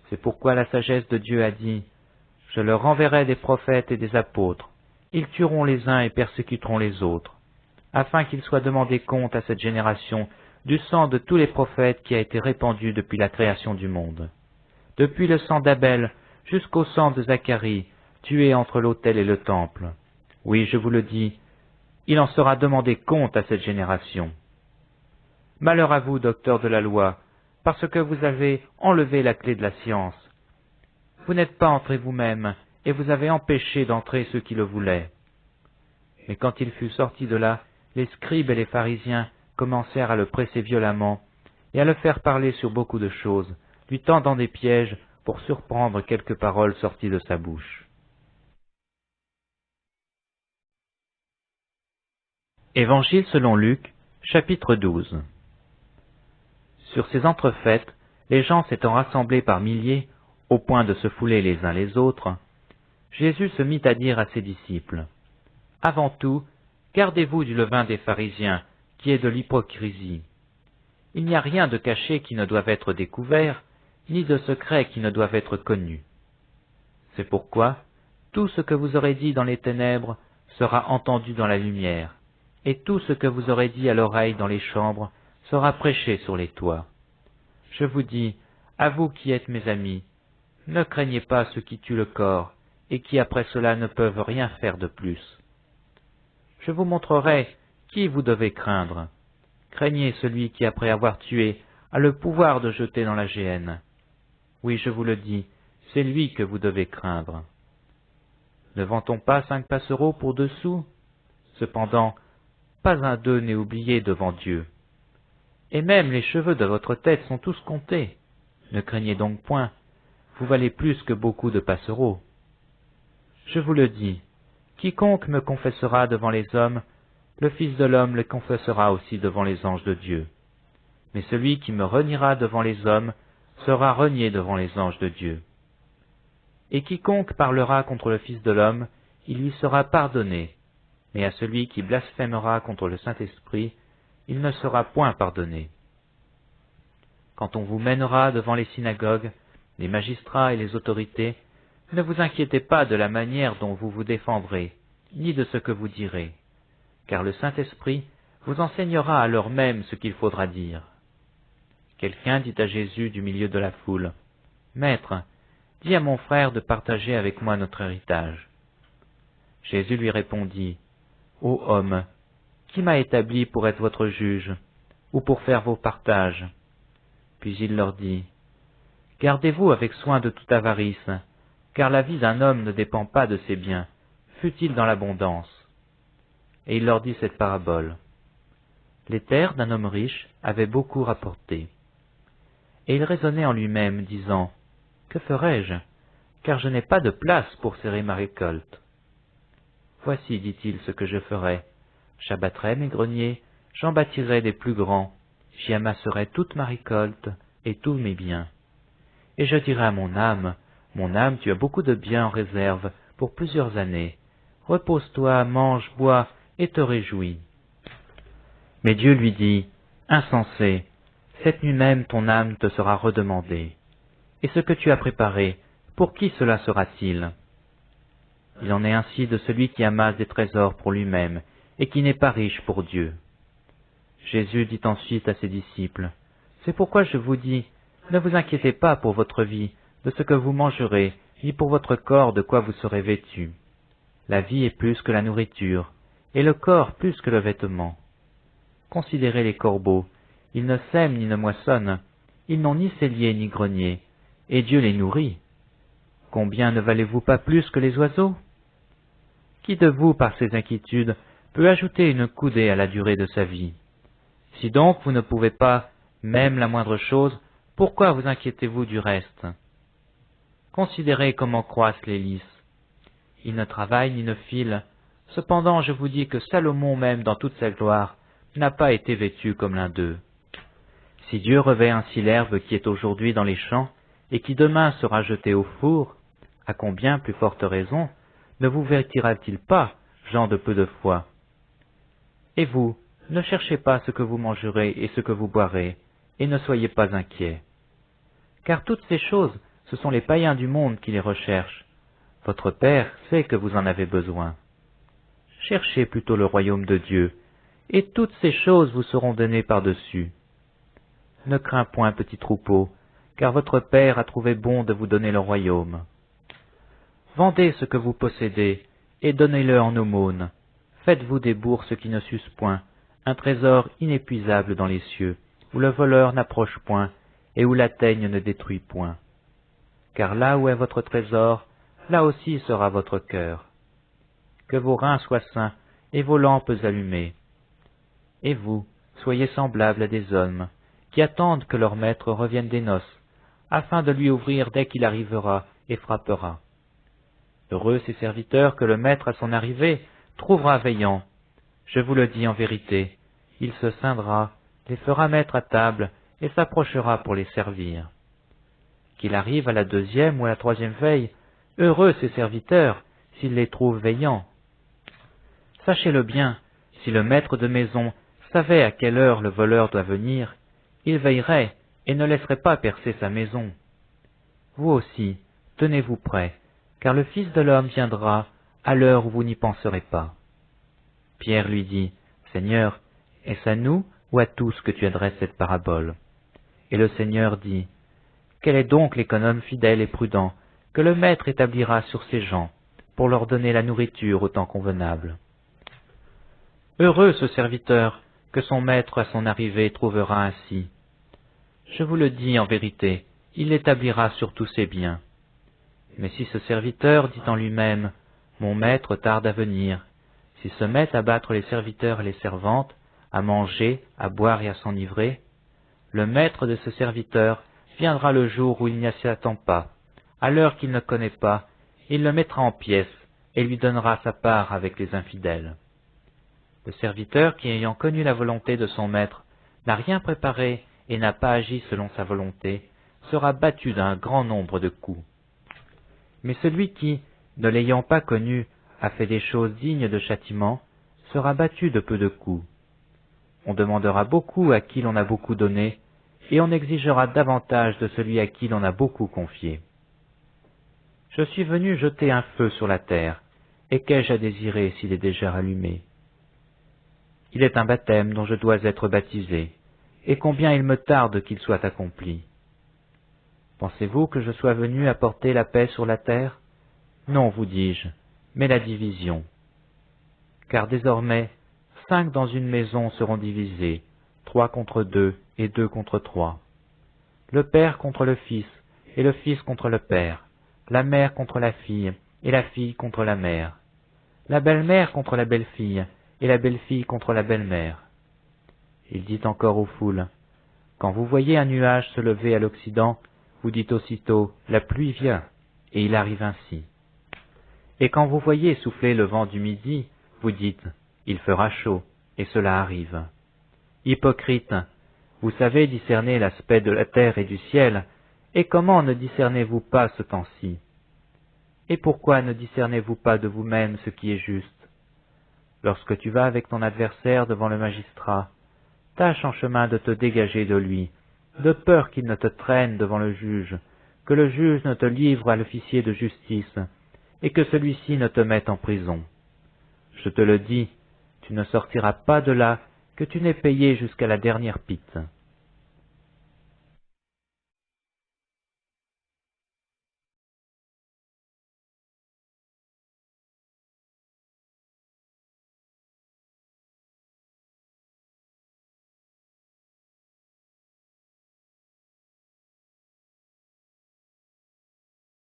C'est pourquoi la sagesse de Dieu a dit, « Je leur enverrai des prophètes et des apôtres, ils tueront les uns et persécuteront les autres, afin qu'il soit demandé compte à cette génération du sang de tous les prophètes qui a été répandu depuis la création du monde, depuis le sang d'Abel jusqu'au sang de Zacharie, tué entre l'autel et le temple. Oui, je vous le dis, il en sera demandé compte à cette génération. Malheur à vous, docteurs de la loi, parce que vous avez enlevé la clé de la science. Vous n'êtes pas entrés vous-même, et vous avez empêché d'entrer ceux qui le voulaient. » Mais quand il fut sorti de là, les scribes et les pharisiens commencèrent à le presser violemment, et à le faire parler sur beaucoup de choses, lui tendant des pièges pour surprendre quelques paroles sorties de sa bouche. Évangile selon Luc, chapitre 12. Sur ces entrefaites, les gens s'étant rassemblés par milliers, au point de se fouler les uns les autres, Jésus se mit à dire à ses disciples, « Avant tout, gardez-vous du levain des pharisiens, qui est de l'hypocrisie. Il n'y a rien de caché qui ne doive être découvert, ni de secret qui ne doive être connu. C'est pourquoi tout ce que vous aurez dit dans les ténèbres sera entendu dans la lumière, et tout ce que vous aurez dit à l'oreille dans les chambres sera prêché sur les toits. Je vous dis, à vous qui êtes mes amis, ne craignez pas ceux qui tuent le corps, et qui après cela ne peuvent rien faire de plus. Je vous montrerai qui vous devez craindre. Craignez celui qui, après avoir tué, a le pouvoir de jeter dans la géhenne. Oui, je vous le dis, c'est lui que vous devez craindre. Ne vend-on pas 5 passereaux pour 2 sous? Cependant, pas un d'eux n'est oublié devant Dieu. Et même les cheveux de votre tête sont tous comptés. Ne craignez donc point, vous valez plus que beaucoup de passereaux. Je vous le dis, quiconque me confessera devant les hommes, le Fils de l'homme le confessera aussi devant les anges de Dieu. Mais celui qui me reniera devant les hommes sera renié devant les anges de Dieu. Et quiconque parlera contre le Fils de l'homme, il lui sera pardonné, mais à celui qui blasphémera contre le Saint-Esprit, il ne sera point pardonné. Quand on vous mènera devant les synagogues, les magistrats et les autorités, ne vous inquiétez pas de la manière dont vous vous défendrez, ni de ce que vous direz, car le Saint-Esprit vous enseignera à l'heure même ce qu'il faudra dire. Quelqu'un dit à Jésus du milieu de la foule, « Maître, dis à mon frère de partager avec moi notre héritage. » Jésus lui répondit, « Ô homme, qui m'a établi pour être votre juge? ou pour faire vos partages. Puis il leur dit, gardez-vous avec soin de toute avarice, car la vie d'un homme ne dépend pas de ses biens, fût-il dans l'abondance. Et il leur dit cette parabole. Les terres d'un homme riche avaient beaucoup rapporté. Et il raisonnait en lui-même, disant, que ferai-je, car je n'ai pas de place pour serrer ma récolte. Voici, dit-il, ce que je ferai. J'abattrai mes greniers, j'en bâtirai des plus grands, j'y amasserai toute ma récolte et tous mes biens. Et je dirai à mon âme, tu as beaucoup de biens en réserve pour plusieurs années. Repose-toi, mange, bois, et te réjouis. Mais Dieu lui dit, insensé, cette nuit même ton âme te sera redemandée. Et ce que tu as préparé, pour qui cela sera-t-il? Il en est ainsi de celui qui amasse des trésors pour lui-même, et qui n'est pas riche pour Dieu. Jésus dit ensuite à ses disciples, c'est pourquoi je vous dis, ne vous inquiétez pas pour votre vie, de ce que vous mangerez, ni pour votre corps de quoi vous serez vêtus. La vie est plus que la nourriture, et le corps plus que le vêtement. Considérez les corbeaux, ils ne sèment ni ne moissonnent, ils n'ont ni cellier ni grenier, et Dieu les nourrit. Combien ne valez-vous pas plus que les oiseaux? Qui de vous, par ses inquiétudes, peut ajouter une coudée à la durée de sa vie? Si donc vous ne pouvez pas, même la moindre chose, pourquoi vous inquiétez-vous du reste? Considérez comment croissent les lys. Ils ne travaillent ni ne filent. Cependant, je vous dis que Salomon même, dans toute sa gloire, n'a pas été vêtu comme l'un d'eux. Si Dieu revêt ainsi l'herbe qui est aujourd'hui dans les champs, et qui demain sera jetée au four, à combien plus forte raison ne vous vêtira-t-il pas, gens de peu de foi? Et vous, ne cherchez pas ce que vous mangerez et ce que vous boirez, et ne soyez pas inquiets. Car toutes ces choses, ce sont les païens du monde qui les recherchent. Votre Père sait que vous en avez besoin. Cherchez plutôt le royaume de Dieu, et toutes ces choses vous seront données par-dessus. Ne crains point, petit troupeau, car votre Père a trouvé bon de vous donner le royaume. Vendez ce que vous possédez, et donnez-le en aumône. Faites-vous des bourses qui ne s'usent point, un trésor inépuisable dans les cieux, où le voleur n'approche point, et où la teigne ne détruit point. Car là où est votre trésor, là aussi sera votre cœur. Que vos reins soient sains, et vos lampes allumées. Et vous, soyez semblables à des hommes, qui attendent que leur maître revienne des noces, afin de lui ouvrir dès qu'il arrivera et frappera. Heureux ces serviteurs que le maître à son arrivée trouvera veillant. Je vous le dis en vérité, il se ceindra, les fera mettre à table, et s'approchera pour les servir. Qu'il arrive à la deuxième ou à la troisième veille, heureux ces serviteurs, s'il les trouve veillants. Sachez-le bien, si le maître de maison savait à quelle heure le voleur doit venir, il veillerait et ne laisserait pas percer sa maison. Vous aussi, tenez-vous prêts, car le Fils de l'homme viendra à l'heure où vous n'y penserez pas. Pierre lui dit, Seigneur, est-ce à nous ou à tous que tu adresses cette parabole? Et le Seigneur dit, quel est donc l'économe fidèle et prudent que le maître établira sur ses gens, pour leur donner la nourriture au temps convenable? Heureux ce serviteur que son maître à son arrivée trouvera ainsi. Je vous le dis en vérité, il l'établira sur tous ses biens. Mais si ce serviteur dit en lui-même, mon maître tarde à venir, s'il se met à battre les serviteurs et les servantes, à manger, à boire et à s'enivrer, le maître de ce serviteur viendra le jour où il n'y s'y attend pas, à l'heure qu'il ne connaît pas, il le mettra en pièces et lui donnera sa part avec les infidèles. Le serviteur qui, ayant connu la volonté de son maître, n'a rien préparé et n'a pas agi selon sa volonté, sera battu d'un grand nombre de coups. Mais celui qui, ne l'ayant pas connu, a fait des choses dignes de châtiment, sera battu de peu de coups. On demandera beaucoup à qui l'on a beaucoup donné, et on exigera davantage de celui à qui l'on a beaucoup confié. Je suis venu jeter un feu sur la terre, et qu'ai-je à désirer s'il est déjà allumé? Il est un baptême dont je dois être baptisé, et combien il me tarde qu'il soit accompli. Pensez-vous que je sois venu apporter la paix sur la terre? Non, vous dis-je, mais la division. Car désormais, 5 dans une maison seront divisés, 3 contre 2 et 2 contre 3. Le père contre le fils, et le fils contre le père, la mère contre la fille, et la fille contre la mère, la belle-mère contre la belle-fille, et la belle-fille contre la belle-mère. Il dit encore aux foules, quand vous voyez un nuage se lever à l'Occident, vous dites aussitôt, la pluie vient, et il arrive ainsi. Et quand vous voyez souffler le vent du midi, vous dites, il fera chaud, et cela arrive. Hypocrite, vous savez discerner l'aspect de la terre et du ciel, et comment ne discernez-vous pas ce temps-ci? Et pourquoi ne discernez-vous pas de vous-même ce qui est juste? Lorsque tu vas avec ton adversaire devant le magistrat, tâche en chemin de te dégager de lui, de peur qu'il ne te traîne devant le juge, que le juge ne te livre à l'officier de justice, et que celui-ci ne te mette en prison. Je te le dis, tu ne sortiras pas de là que tu n'aies payé jusqu'à la dernière pitte.